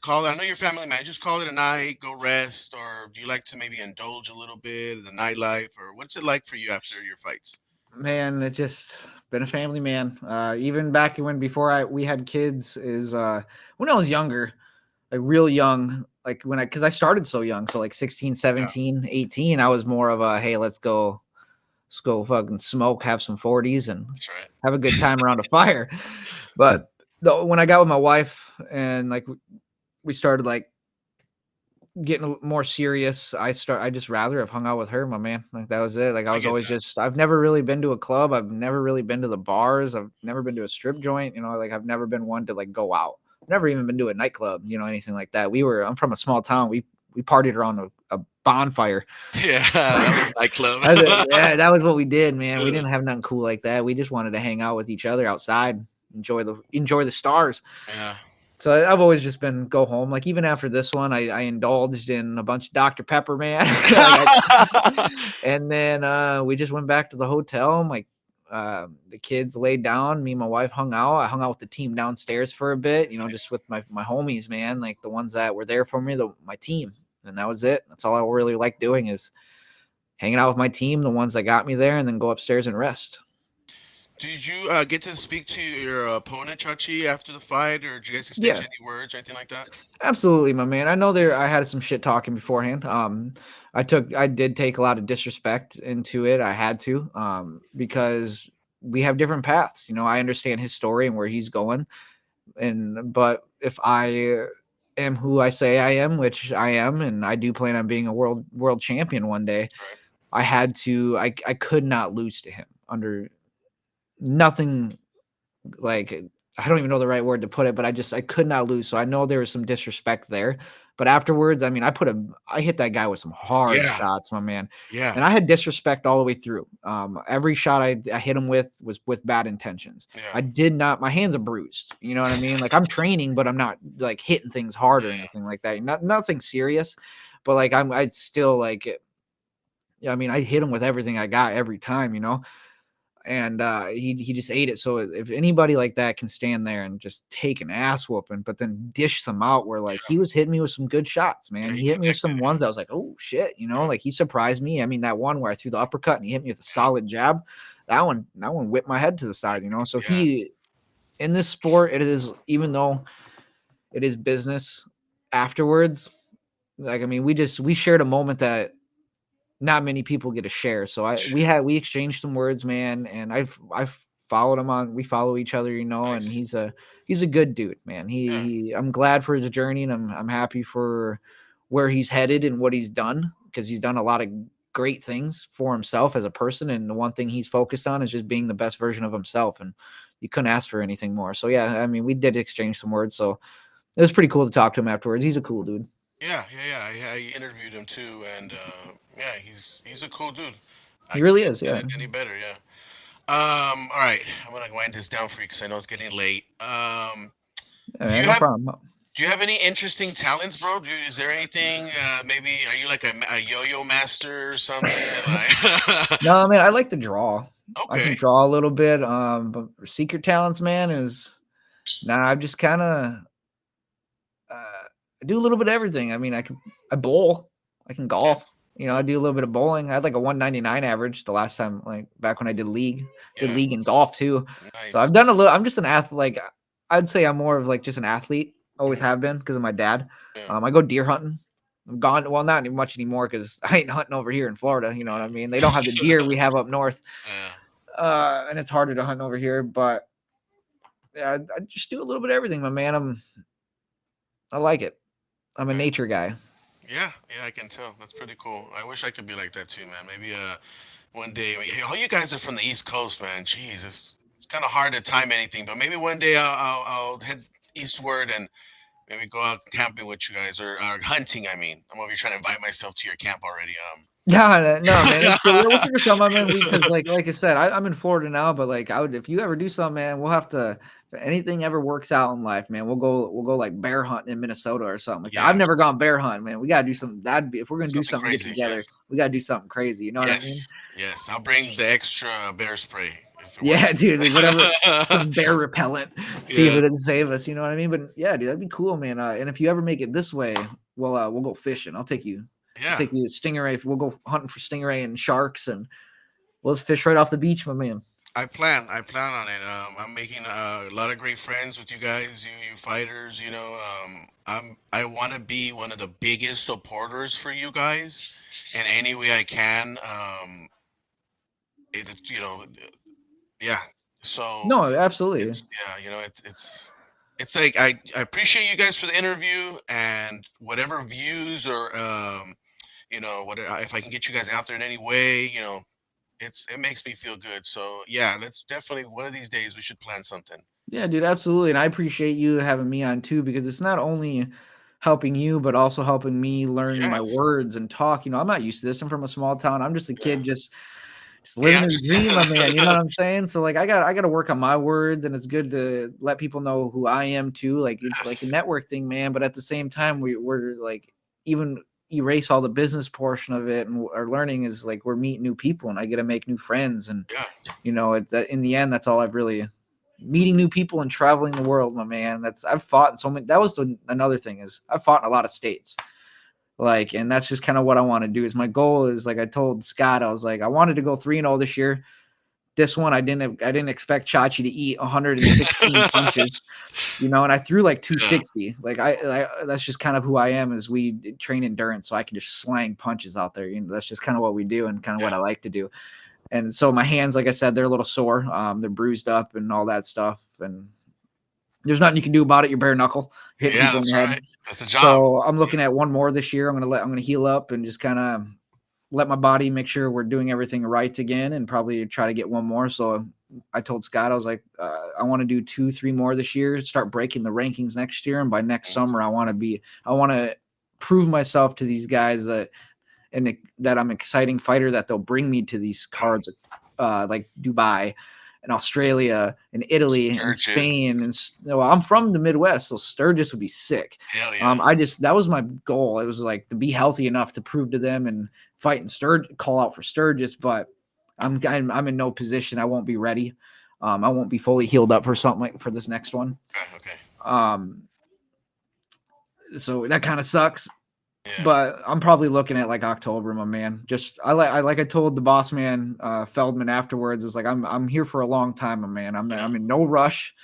call it? I know you're a family man. Just call it a night, go rest, or do you like to maybe indulge a little bit in the nightlife, or what's it like for you after your fights? man, it just been a family man. Even back when before I we had kids is when I was younger, like real young, like when because I started so young, so like 16, Yeah, 17, 18, I was more of a hey, let's go fucking smoke, have some 40s and that's right. have a good time around a fire. But when I got with my wife and like we started like getting more serious, I just rather have hung out with her, my man. Like that was it. Like I I was get always that. just I've never really been to a club. I've never really been to the bars. I've never been to a strip joint, like I've never been one to like go out. I've never even been to a nightclub, anything like that. I'm from a small town. We partied around a bonfire. Yeah, that was a nightclub. Yeah, that was what we did, man. We didn't have nothing cool like that. We just wanted to hang out with each other outside, enjoy the stars. Yeah, So I've always just been go home. Like even after this one, I indulged in a bunch of Dr. Pepper, man. And then we just went back to the hotel. Like the kids laid down. Me and my wife hung out. I hung out with the team downstairs for a bit. Just with nice. my homies, man. Like the ones that were there for me, my team, and that was it. That's all I really like doing is hanging out with my team, the ones that got me there, and then go upstairs and rest. Did you get to speak to your opponent, Chachi, after the fight, or did you guys exchange Yeah, any words or anything like that? absolutely, my man. I know I had some shit talking beforehand. I did take a lot of disrespect into it. I had to, because we have different paths. I understand his story and where he's going, but if I am who I say I am, which I am, and I do plan on being a world champion one day, Right. I had to. I could not lose to him under nothing. Like I don't even know the right word to put it, but I could not lose. So I know there was some disrespect there. But afterwards, I mean, I hit that guy with some hard Yeah, shots, my man. yeah, And I had disrespect all the way through. Every shot I hit him with was with bad intentions. yeah, I did not. My hands are bruised. You know what I mean? Like I'm training, but I'm not like hitting things hard or yeah, anything like that. Nothing serious, but like I still like. I mean, I hit him with everything I got every time. And he just ate it. So if anybody like that can stand there and just take an ass whooping, but then dish them out, where like he was hitting me with some good shots, man. yeah. He He hit me with connected. some ones that was like, oh shit, Yeah, like he surprised me. I mean, that one where I threw the uppercut and he hit me with a yeah, solid jab, that one whipped my head to the side. So yeah, he in this sport, it is even though it is business afterwards. Like I mean, we shared a moment that not many people get a share. So we exchanged some words, man, and I've followed him on. We follow each other, and nice. he's a good dude, man. Yeah, I'm glad for his journey, and I'm happy for where he's headed and what he's done because he's done a lot of great things for himself as a person, and the one thing he's focused on is just being the best version of himself, and you couldn't ask for anything more. So yeah, I mean, we did exchange some words, so it was pretty cool to talk to him afterwards. He's a cool dude. yeah, yeah, yeah. I interviewed him too, and yeah, he's a cool dude. I He really can't is, get yeah. it any better. Yeah. All right. I'm gonna wind this down for you because I know it's getting late. Yeah, Do you man, no have problem. Do you have any interesting talents, bro? Is there anything? Maybe are you like a yo-yo master or something? Like, No, man, I like to draw. I okay, can draw a little bit. But for secret talents, man, is nah. I'm just kind of I do a little bit of everything. I mean, I bowl. I can okay, golf. You know, I yeah, do a little bit of bowling. I had like a 199 average the last time, like back when I did yeah, league in golf too. So nice, I've done a little. I'm just an athlete. Like I'd say I'm more of like just an athlete. Always mhm, have been because of my dad. yeah, I go deer hunting. I'm gone. Well, not much anymore because I ain't hunting over here in Florida. You know what I mean? They don't have the deer we have up north, yeah, and it's harder to hunt over here. But yeah, I just do a little bit of everything, my man. I like it. I'm a okay. nature guy. Yeah, yeah, I can tell. That's pretty cool. I wish I could be like that too, man. Maybe one day. Hey, all you guys are from the East Coast, man. Jeez, it's kind of hard to time anything. But maybe one day I'll head eastward and maybe go out camping with you guys or hunting. I mean, I'm over here trying to invite myself to your camp already. No, no, man. It's good. We'll figure something out, man. Because like I said, I'm in Florida now, but like I would, if you ever do something, man, we'll have to. If anything ever works out in life, man, we'll go like bear hunting in Minnesota or something like that. I've Yeah, never gone bear hunting, man. We gotta do something. That'd be if we're gonna do something something, get crazy. together. Yes, We gotta do something crazy. You know what I mean? yes, yes. I'll bring the extra bear spray if it Yeah, dude. Whatever. works. Some bear repellent. See if Yeah, it would save us. You know what I mean? But yeah, dude, that'd be cool, man. And if you ever make it this way, we'll go fishing. I'll take you. I'll yeah. take you to stingray. We'll go hunting for stingray and sharks, and we'll just fish right off the beach, my man. I plan on it. I'm making a lot of great friends with you guys, you fighters. I want to be one of the biggest supporters for you guys in any way I can. It's yeah. So No, absolutely. it's yeah, it's like I appreciate you guys for the interview and whatever views or whatever if I can get you guys out there in any way, it makes me feel good. So yeah, let's definitely one of these days we should plan something. Yeah, dude, absolutely. And I appreciate you having me on too, because it's not only helping you, but also helping me learn my Yes. words and talk. You know, I'm not used to this. I'm from a small town. I'm just a Yeah. kid, just Yeah. living I'm his just dream, my man. You know what I'm saying? So like I got to work on my words, and it's good to let people know who I am too. Like it's like a yes. network thing, man. But at the same time, we're like even erase all the business portion of it, and our learning is like we're meeting new people, and I get to make new friends, and Yeah. that in the end, that's all I've really meeting new people and traveling the world, my man. That's I've fought in so many. That was another thing is I've fought in a lot of states. Like, and that's just kind of what I want to do. Is my goal is like I told Scott, I was like I wanted to go 3-0 this year. This one I didn't expect Chachi to eat 116 punches, and I threw like Yeah. 260. Like I that's just kind of who I am. Is we train endurance, so I can just slang punches out there. That's just kind of what we do and kind of what Yeah. I like to do. And so my hands, like I said, they're a little sore. They're bruised up and all that stuff. And there's nothing you can do about it. You're bare knuckle, you're hitting Yeah. people in That's the head. right. That's a job. So I'm looking at one more this year. I'm gonna heal up and just kind of let my body make sure we're doing everything right again, and probably try to get one more. So I told Scott, I was like, I want to do 2, 3 more this year. Start breaking the rankings next year, and by next Mhm. summer, I want to prove myself to these guys that I'm an exciting fighter, that they'll bring me to these Yeah. cards, like Dubai and Australia and Italy and Sturgis. Spain. And well, I'm from the Midwest, so Sturgis would be sick. Hell yeah. That was my goal. It was like to be healthy enough to prove to them and fight and call out for Sturgis, but I'm in no position. I won't be ready. I won't be fully healed up for something for this next one. Okay. Okay. Um, so that kind of sucks. Yeah. But I'm probably looking at like October, my man. Just I told the boss man Feldman afterwards, is like I'm here for a long time, my man. Yeah. I'm in no rush.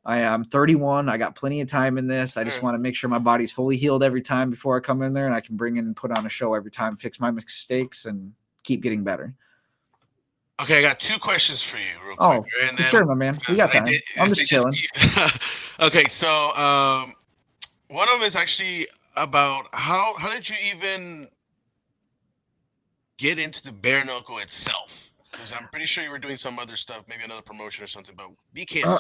I am 31. I got plenty of time in this. I just Sure. want to make sure my body's fully healed every time before I come in there, and I can bring in and put on a show every time, fix my mistakes, and keep getting better. Okay, I got two questions for you, real quick, Oh, right? And for then sure, my man. We because got time. I'm as they just just chilling. keep. Okay, so one of them is actually about how did you even get into the bare knuckle itself? Because I'm pretty sure you were doing some other stuff, maybe another promotion or something. But Uh, BKFC.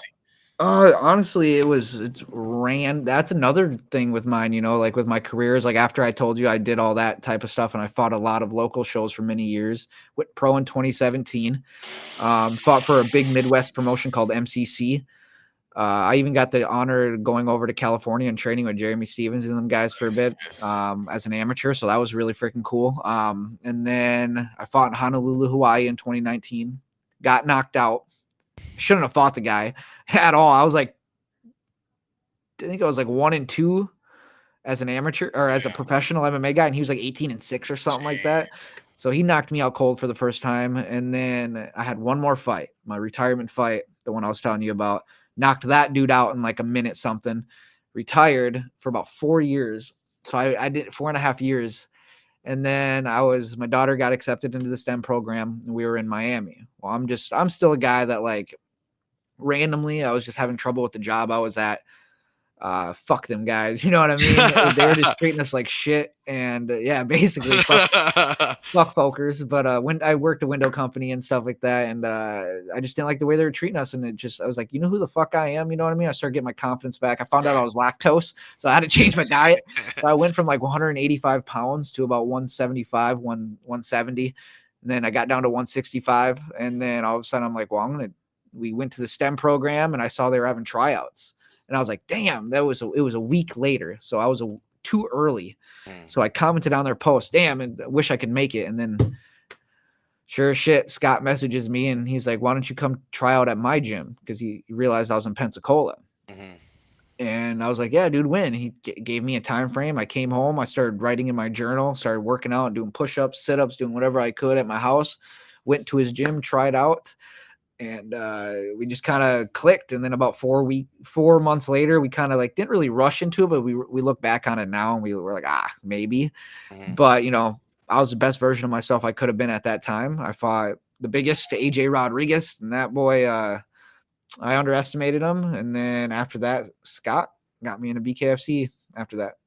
Honestly, it's ran. That's another thing with mine, like with my careers. Like after I told you I did all that type of stuff, and I fought a lot of local shows for many years. Went pro in 2017. Fought for a big Midwest promotion called MCC. I even got the honor of going over to California and training with Jeremy Stevens and them guys for a Nice. bit Yes. as an amateur. So that was really freaking cool. And then I fought in Honolulu, Hawaii in 2019. Got knocked out. Shouldn't have fought the guy at all. I think I was like 1-2 as an amateur or as a Yeah. professional MMA guy, and he was like 18-6 or something like that. Jeez. So he knocked me out cold for the first time. And then I had one more fight, my retirement fight, the one I was telling you about. Knocked that dude out in like a minute something. Retired for about 4 years. So I did 4.5 years. And then my daughter got accepted into the STEM program and we were in Miami. Well, I'm still a guy that like randomly I was just having trouble with the job I was at. Fuck them guys. You know what I mean? They were just treating us like shit. And yeah, basically fuck folkers. But when I worked a window company and stuff like that, and I just didn't like the way they were treating us. And I was like, you know who the fuck I am? You know what I mean? I started getting my confidence back. I found out I Right. was lactose, so I had to change my diet. So I went from like 185 pounds to about 175, 170. And then I got down to 165. And then all of a sudden I'm like, well, we went to the STEM program and I saw they were having tryouts. And I was like, damn, it was a week later. So I was too early. Mm. So I commented on their post, damn, and I wish I could make it. And then sure as shit, Scott messages me and he's like, why don't you come try out at my gym? Because he realized I was in Pensacola. Mhm. And I was like, yeah, dude, when? He gave me a time frame. I came home. I started writing in my journal, started working out, doing push-ups, sit-ups, doing whatever I could at my house. Went to his gym, tried out. And we just kind of clicked. And then about 4 months later, we kind of like didn't really rush into it, but we look back on it now and we were like, maybe. Mhm. But I was the best version of myself I could have been at that time. I fought the biggest AJ Rodriguez, and that boy, I underestimated him. And then after that, Scott got me into BKFC after that.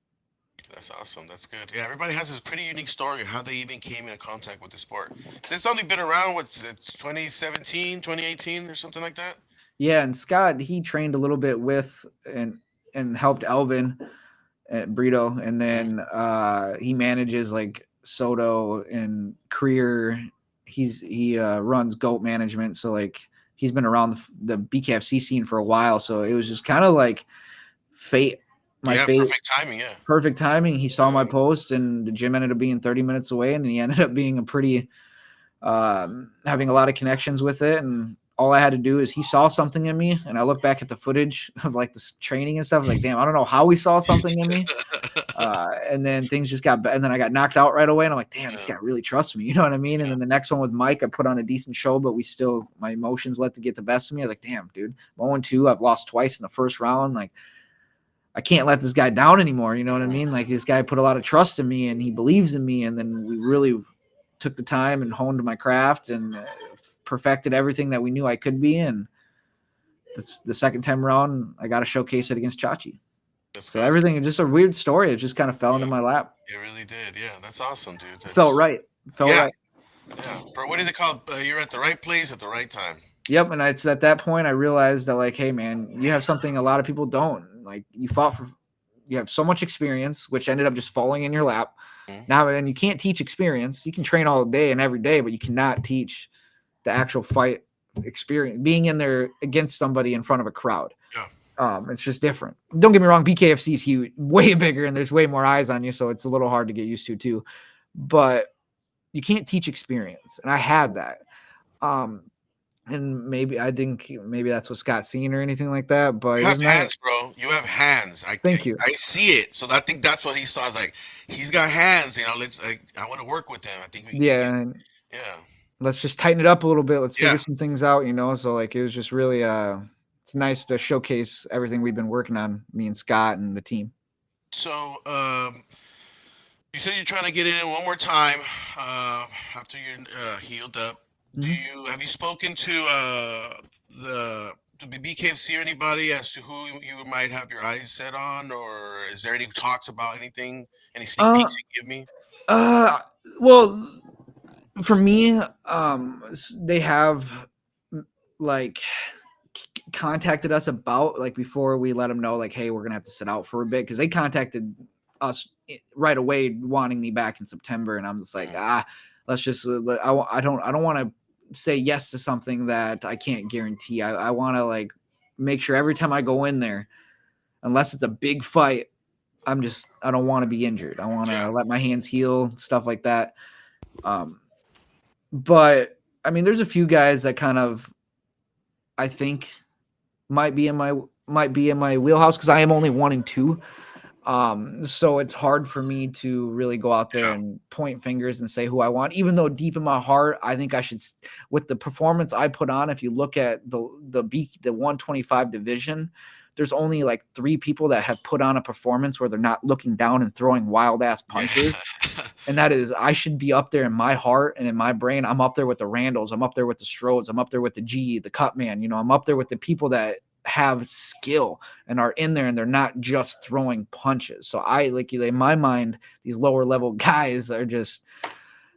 That's awesome. That's good. Yeah, everybody has a pretty unique story of how they even came into contact with the sport. Because it's only been around, what's it, 2017, 2018 or something like that? Yeah, and Scott, he trained a little bit with and helped Elvin at Brito, and Mhm. then he manages like Soto and Creer. He runs goat management, so like he's been around the BKFC scene for a while. So it was just kind of like fate, my Yeah, fate, perfect timing. Yeah. perfect timing. He saw my Yeah. post, and the gym ended up being 30 minutes away, and he ended up being a pretty having a lot of connections with it. And all I had to do is he saw something in me, and I look back at the footage of like this training and stuff. Like, damn, I don't know how he saw something in me. And then things just got and then I got knocked out right away. And I'm like, damn, this Yeah. guy really trusts me. You know what I mean? And Yeah. then the next one with Mike, I put on a decent show, but my emotions let to get the best of me. I was like, damn, dude, I'm 0-2. I've lost twice in the first round. Like, I can't let this guy down anymore. You know what I mean? Like, this guy put a lot of trust in me and he believes in me. And then we really took the time and honed my craft and perfected everything that we knew I could be. And the second time around, I got to showcase it against Chachi. That's So good. everything is just a weird story. It just kind of fell into Yeah, my lap. it really did. Yeah, that's awesome, dude. Felt That's right. Felt yeah, right. yeah. For what do they call it? You're at the right place at the right time. Yep. And it's at that point I realized that, like, hey man, you have something a lot of people don't. Like, you have so much experience, which ended up just falling in your lap. Mhm. Now, and you can't teach experience. You can train all day and every day, but you cannot teach the actual fight experience, being in there against somebody in front of a crowd. Yeah. It's just different. Don't get me wrong, BKFC is huge, way bigger, and there's way more eyes on you, so it's a little hard to get used to too. But you can't teach experience, and I had that. Um, and maybe I think maybe that's what Scott's seen or anything like that. But it You have was nice. hands, bro. You have hands. Thank you. I see it. So I think that's what he saw. Is like he's got hands. I want to work with him. I think we can get. Yeah, and Yeah. let's just tighten it up a little bit. Let's Yeah. figure some things out, So like it was just really it's nice to showcase everything we've been working on, me and Scott and the team. So you said you're trying to get it in one more time after you're healed up. Mhm. Have you spoken to the BKFC or anybody as to who you might have your eyes set on, or is there any talks about anything? Any sneak Uh, peeks you can give me? uh, well, for me, they have like contacted us about like before we let them know like, hey, we're gonna have to sit out for a bit because they contacted us right away wanting me back in September, and I'm just like, Mm. let's just I don't want to say yes to something that I can't guarantee. I want to like make sure every time I go in there, unless it's a big fight, I don't want to be injured. I want Yeah. to let my hands heal, stuff like that. Um, but I mean, there's a few guys that kind of I think might be in my wheelhouse because I am only 1-2. So it's hard for me to really go out there Yeah. and point fingers and say who I want, even though deep in my heart, I think I should, with the performance I put on, if you look at the 125 division, there's only like 3 people that have put on a performance where they're not looking down and throwing wild ass punches. Yeah. And that is, I should be up there in my heart and in my brain. I'm up there with the Randalls. I'm up there with the Strodes. I'm up there with the G, the Cutman. You know, I'm up there with the people that have skill and are in there and they're not just throwing punches. So I like in my mind, these lower level guys are just,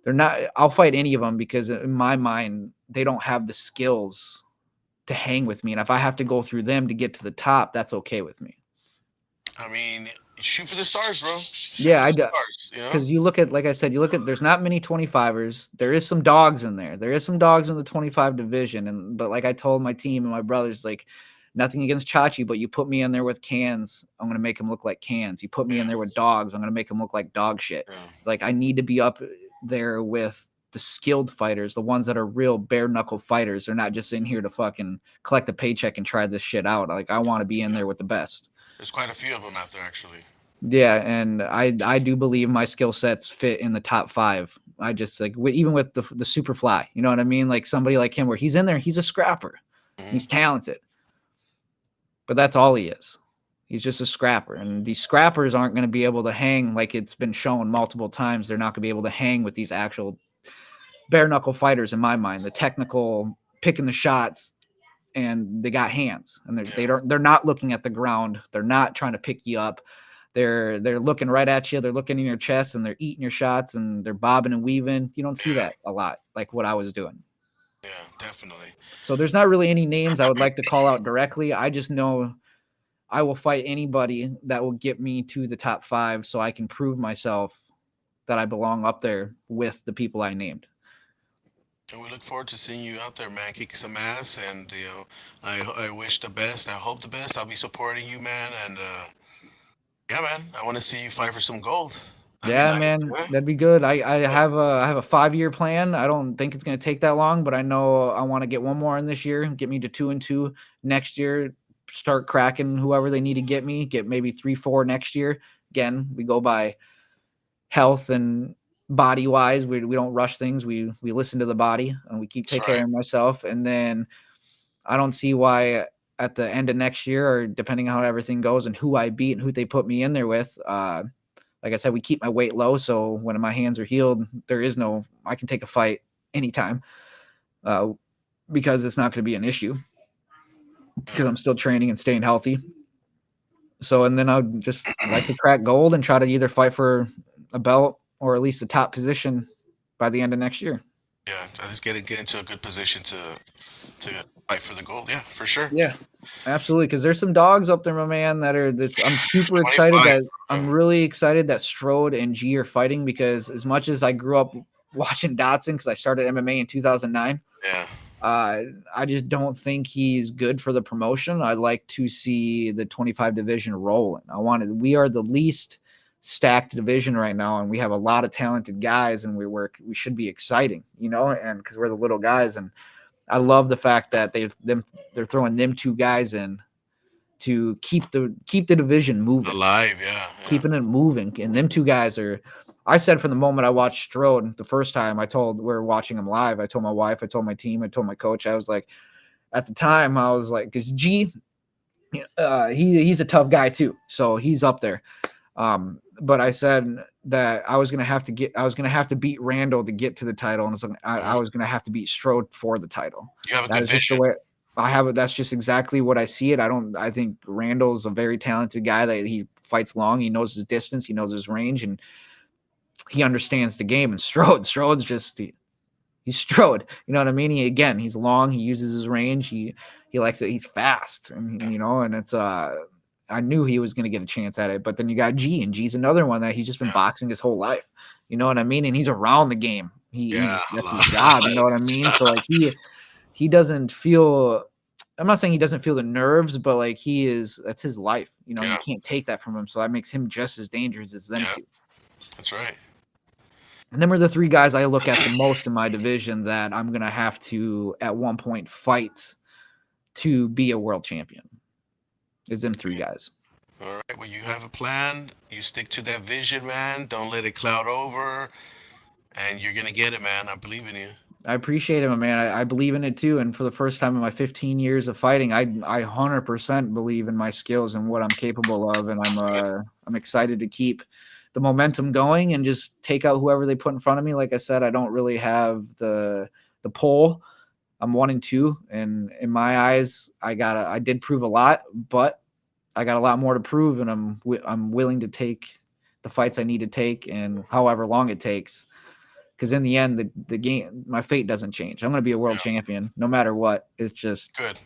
they're not, I'll fight any of them because in my mind, they don't have the skills to hang with me. And if I have to go through them to get to the top, that's okay with me. I mean, shoot for the stars, bro. Shoot Yeah, for I the do. stars, you know? Because you look at, like I said, there's not many 25ers. There is some dogs in there. There is some dogs in the 25 division. But like I told my team and my brothers, like, nothing against Chachi, but you put me in there with cans, I'm going to make him look like cans. You put me in there with dogs, I'm going to make him look like dog shit. Yeah. Like, I need to be up there with the skilled fighters, the ones that are real bare knuckle fighters. They're not just in here to fucking collect a paycheck and try this shit out. Like, I want to be in there with the best. There's quite a few of them out there, actually. Yeah, and I do believe my skill sets fit in the top 5. I just like even with the super fly, you know what I mean? Like somebody like him where he's in there, he's a scrapper. Mhm. He's talented. But that's all he is. He's just a scrapper. And these scrappers aren't going to be able to hang like it's been shown multiple times. They're not going to be able to hang with these actual bare knuckle fighters in my mind. The technical picking the shots, and they got hands, and they're not looking at the ground. They're not trying to pick you up. They're looking right at you. They're looking in your chest and they're eating your shots and they're bobbing and weaving. You don't see that a lot, like what I was doing. Yeah, definitely. So there's not really any names I would like to call out directly. I just know I will fight anybody that will get me to the top 5 so I can prove myself that I belong up there with the people I named. And we look forward to seeing you out there, man, kicking some ass. And I wish the best. I hope the best. I'll be supporting you, man. And yeah, man, I want to see you fight for some gold. That'd be Yeah, nice. man, Yeah? that'd be good. I have a 5-year plan. I don't think it's going to take that long, but I know I want to get one more in this year, get me to 2-2 next year, start cracking whoever they need to get me, get maybe 3-4 next year. Again, we go by health and body wise. We don't rush things. We listen to the body and we keep taking care of myself. And then I don't see why at the end of next year, or depending on how everything goes and who I beat and who they put me in there with, like I said, we keep my weight low. So when my hands are healed, I can take a fight anytime because it's not going to be an issue because I'm still training and staying healthy. So, and then I would just like to crack gold and try to either fight for a belt or at least a top position by the end of next year. Yeah, I just get into a good position to fight for the gold. Yeah, for sure. Yeah, absolutely. Because there's some dogs up there, my man, I'm super excited I'm really excited that Strode and G are fighting because as much as I grew up watching Dotson because I started MMA in 2009. Yeah. I just don't think he's good for the promotion. I'd like to see the 25 division rolling. We are the least stacked division right now, and we have a lot of talented guys, and we should be exciting, and because we're the little guys. And I love the fact that they're throwing them 2 guys in to keep the division moving, alive, yeah. Keeping it moving. And them 2 guys are. I said from the moment I watched Strode the first time, we were watching him live. I told my wife, I told my team, I told my coach. I was like, at the time, I was like, because G, he's a tough guy too, so he's up there. But I said that I was gonna have to beat Randall to get to the title, and I was gonna have to beat Strode for the title. You have a that good is just vision. the way I have it. That's just exactly what I see it. I think Randall's a very talented guy that he fights long. He knows his distance. He knows his range, and he understands the game. And Strode's just he's Strode. You know what I mean? He's long. He uses his range. He likes it. He's fast, and and it's I knew he was going to get a chance at it. But then you got G, and G's another one that he's just been boxing his whole life. You know what I mean? And he's around the game. That's his job. You know what I mean? So like he doesn't feel I'm not saying he doesn't feel the nerves, but like that's his life. You Yeah. can't take that from him. So that makes him just as dangerous as them two. That's right. And them are the three guys I look at the most in my division that I'm gonna have to at one point fight to be a world champion. Is them three guys. All right. Well, you have a plan. You stick to that vision, man. Don't let it cloud over, and you're gonna get it, man. I believe in you. I appreciate it, man. I believe in it too. And for the first time in my 15 years of fighting, I 100% believe in my skills and what I'm capable of, and I'm excited to keep the momentum going and just take out whoever they put in front of me. Like I said, I don't really have the pull. I'm 1-2, and in my eyes, I did prove a lot, but I got a lot more to prove, and I'm willing to take the fights I need to take, and however long it takes. Because in the end, the game, my fate doesn't change. I'm going to be a world champion no matter what. It's just Good.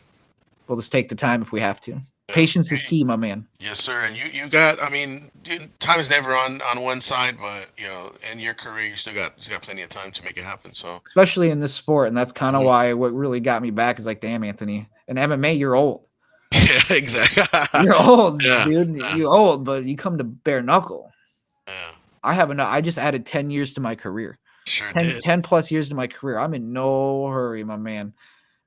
We'll just take the time if we have to. Yeah. Patience is key, my man. Yes, sir. And you got. I mean, dude, time is never on one side, but in your career, you still got plenty of time to make it happen. So especially in this sport, and that's kind of why what really got me back is like, damn, Anthony, in MMA, you're old. Yeah, exactly. You're old, dude. You're old, but you come to bare knuckle. Yeah. I just added 10 years to my career. Sure 10 plus years to my career. I'm in no hurry, my man.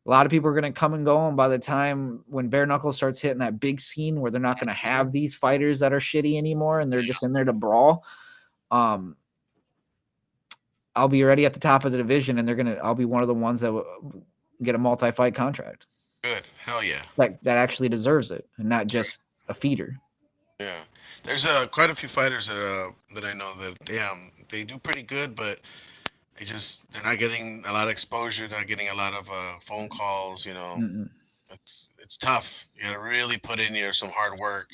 A lot of people are going to come and go, and by the time when bare knuckle starts hitting that big scene where they're not going to have these fighters that are shitty anymore and they're just in there to brawl, I'll be already at the top of the division, and I'll be one of the ones that will get a multi-fight contract. Good. Hell yeah. That actually deserves it, and not just a feeder. Yeah. There's quite a few fighters that I know that they do pretty good, but they're not getting a lot of exposure, not getting a lot of phone calls. It's tough. You gotta really put in some hard work.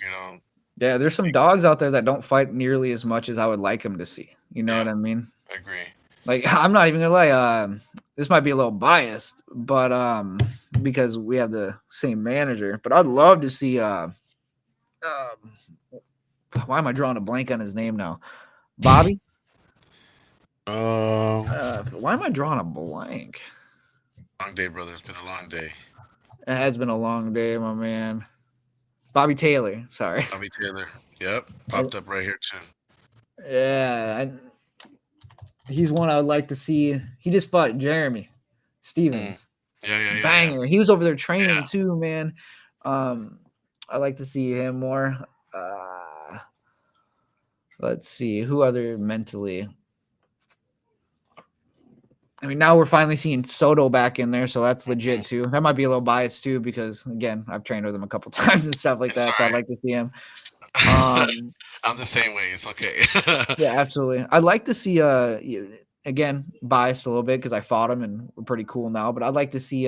Yeah, there's some dogs out there that don't fight nearly as much as I would like them to see. You know what I mean? I agree. Like, I'm not even gonna lie. This might be a little biased, but because we have the same manager, but I'd love to see. Why am I drawing a blank on his name now? Bobby. Why am I drawing a blank? Long day, brother. It's been a long day. It has been a long day, my man. Bobby Taylor. Sorry. Bobby Taylor. Yep. Popped up right here too. Yeah. He's one I would like to see. He just fought Jeremy Stevens. Yeah. Banger. He was over there training too, man. I like to see him more. Let's see who other mentally. I mean, now we're finally seeing Soto back in there, so that's legit too. That might be a little biased too, because again, I've trained with him a couple times and stuff like that, so I'd like to see him. I'm the same way. It's okay. Yeah, absolutely. I'd like to see again, biased a little bit because I fought him and we're pretty cool now, but I'd like to see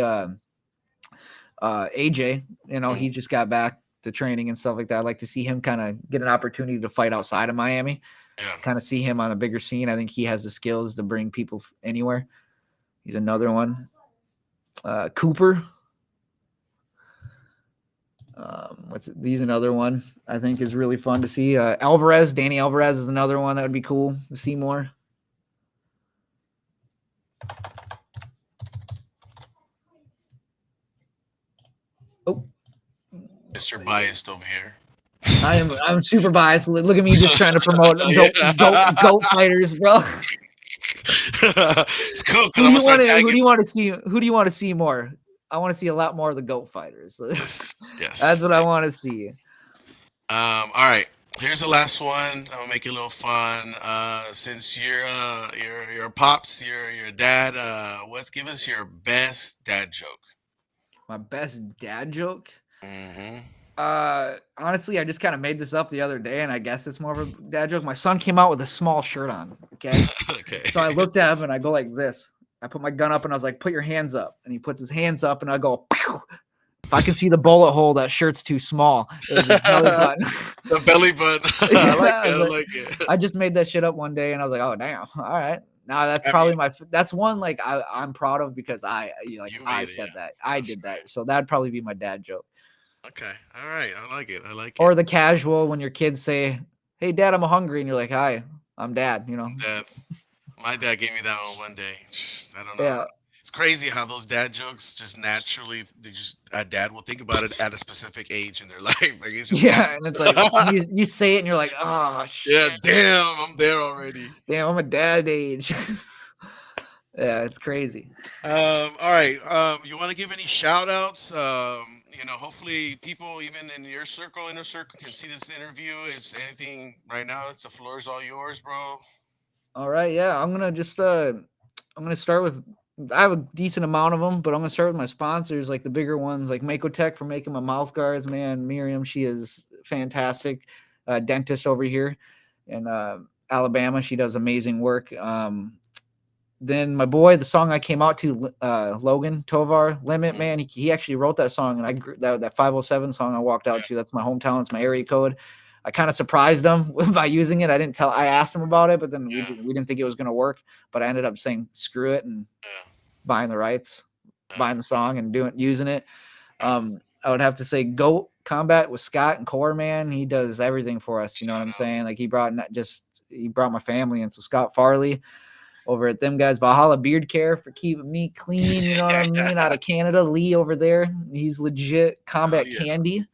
AJ. He just got back to training and stuff like that. I'd like to see him kind of get an opportunity to fight outside of Miami. Yeah. Kind of see him on a bigger scene. I think he has the skills to bring people anywhere. He's another one. Cooper. He's another one I think is really fun to see. Danny Alvarez is another one that would be cool to see more. Oh, Mr. Biased over here. I'm super biased. Look at me just trying to promote goat fighters, bro. It's cool. Who do you want to see? Who do you want to see more? I want to see a lot more of the goat fighters. Yes. That's what I want to see. All right. Here's the last one. I'll make it a little fun. Since you're pops, you're a dad. Give us your best dad joke. My best dad joke? Mm-hmm. Honestly, I just kind of made this up the other day, and I guess it's more of a dad joke. My son came out with a small shirt on. Okay. Okay. So I looked at him and I go like this. I put my gun up and I was like, "Put your hands up." And he puts his hands up, and I go, "Pew!" If I can see the bullet hole, that shirt's too small. It was his belly button. The belly button. I like it. I just made that shit up one day, and I was like, "Oh damn! All right." Now that's probably that's one like I'm proud of because I said that. I did that. So that'd probably be my dad joke. Okay. All right. I like it. Or the casual when your kids say, "Hey dad, I'm hungry," and you're like, "Hi, I'm dad," Dad. My dad gave me that one day. I don't know. Yeah. It's crazy how those dad jokes just naturally, they just a dad will think about it at a specific age in their life. Like it's just Yeah, and it's like natural. you say it and you're like, oh Yeah, shit, damn, I'm there already. damn, I'm a dad age. Yeah, it's crazy. All right. You want to give any shout outs? Hopefully people even in your circle, inner circle, can see this interview. Is anything right now? It's the floor is all yours, bro. All right, yeah, I'm gonna start with. I have a decent amount of them, but I'm gonna start with my sponsors, like the bigger ones, like Mako Tech for making my mouth guards. Man, Miriam, she is fantastic, dentist over here in Alabama. She does amazing work. Then my boy, the song I came out to, Logan Tovar, Limit, Mm, man, he actually wrote that song, and that 507 song I walked out to. That's my hometown. It's my area code. I kind of surprised him by using it. I didn't tell. I asked him about it, but then yeah, we didn't think it was gonna work. But I ended up saying screw it and yeah, buying the rights, yeah, buying the song, and using it. yeah. I would have to say Goat Combat with Scott and Core, man. He does everything for us. You know what Shout I'm out. saying? Like he brought my family, and so Scott Farley over at them guys, Valhalla Beard Care for keeping me clean. You know what I mean? Out of Canada, Lee over there, he's legit. Oh Combat yeah, Candy,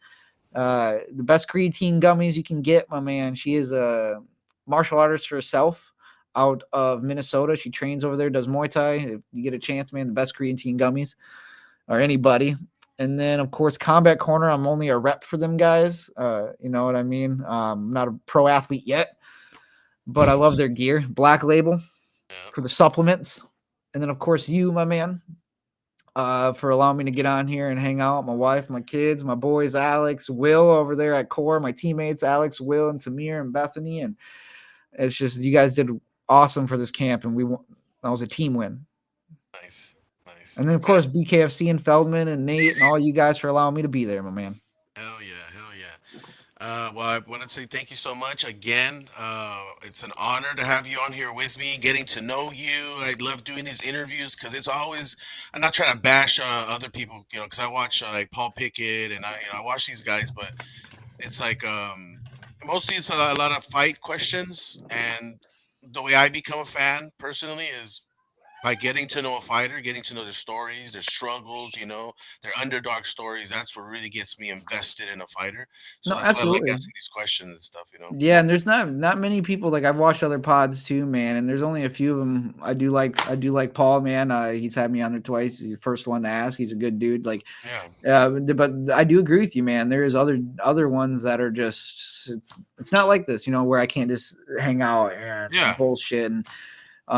the best creatine gummies you can get, my man. She is a martial artist herself out of Minnesota. She trains over there, does Muay Thai. If you get a chance, man, the best creatine gummies or anybody. And then, of course, Combat Corner. I'm only a rep for them guys. You know what I mean? I'm not a pro athlete yet, but I love their gear. Black Label yeah. for the supplements. And then, of course, you, my man, for allowing me to get on here and hang out. My wife, my kids, my boys, Alex, Will over there at Core, my teammates, Alex, Will, and Samir and Bethany. And it's just, you guys did awesome for this camp. And that was a team win. Nice, nice. And then, Well, of man, course, BKFC and Feldman and Nate and all you guys for allowing me to be there, my man. hell yeah, hell yeah. Well, I want to say thank you so much again. It's an honor to have you on here with me, getting to know you. I love doing these interviews because it's always. I'm not trying to bash other people, because I watch like Paul Pickett and I watch these guys, but it's like mostly it's a lot of fight questions, and the way I become a fan personally is by getting to know a fighter, getting to know their stories, their struggles, their underdog stories. That's what really gets me invested in a fighter. So No, that's why I like absolutely. asking these questions and stuff. Yeah, and there's not many people, like I've watched other pods too, man, and there's only a few of them. I do like Paul, man. He's had me on there twice. He's the first one to ask. He's a good dude. Like, Yeah, but I do agree with you, man. There is other ones that are just it's not like this, where I can't just hang out and yeah, bullshit. And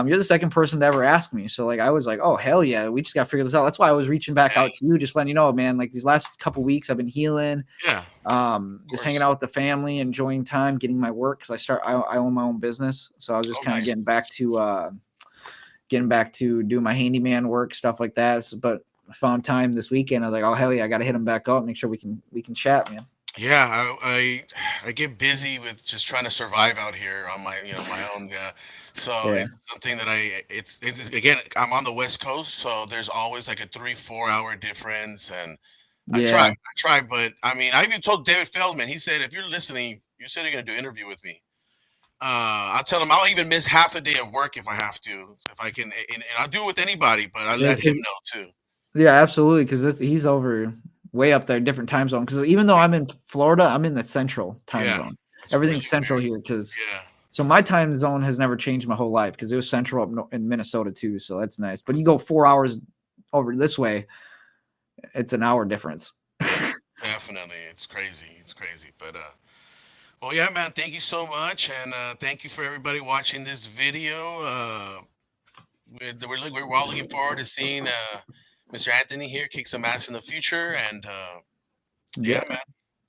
you're the second person to ever ask me, so like I was like, oh hell yeah, we just got to figure this out. That's why I was reaching back hey, out to you, just letting you know, man. Like these last couple weeks, I've been healing, yeah, of just hanging course. out with the family, enjoying time, getting my work because I own my own business, so I was just Oh, kind of nice. getting back to doing my handyman work, stuff like that. But I found time this weekend. I was like, oh hell yeah, I got to hit him back up, make sure we can chat, man. Yeah, I get busy with just trying to survive out here on my own. So Yeah, it's something that again, I'm on the West Coast, so there's always like a 3-4 hour difference, and yeah. I try, but I mean, I even told David Feldman. He said, if you're listening, you said you're gonna do an interview with me. I'll tell him I'll even miss half a day of work if I have to, if I can, and I'll do it with anybody, but I Yeah, let him 'cause know too. yeah, absolutely. Because he's over way up there, different time zone. Because even though I'm in Florida, I'm in the central time Yeah, zone. it's really Everything's central weird. here. Because Yeah. so my time zone has never changed my whole life because it was central in Minnesota too. So that's nice. But you go 4 hours over this way, it's an hour difference. Definitely, it's crazy. It's crazy, but well, yeah, man. Thank you so much, and thank you for everybody watching this video. We're all looking forward to seeing Mr. Anthony here kick some ass in the future, and Yeah, yeah, man.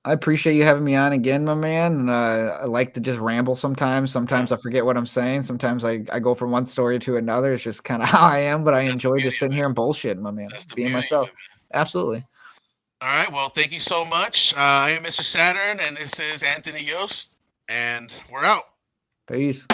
I appreciate you having me on again, my man. And I like to just ramble sometimes. Yeah, Sometimes I forget what I'm saying. Sometimes I go from one story to another. It's just kind of how I am. But I that's the enjoy beauty just of sitting it. here and bullshitting, my man, That's the being beauty of myself. it, man. Absolutely. All right. Well, thank you so much. I am Mr. Saturn, and this is Anthony Yost, and we're out. Peace.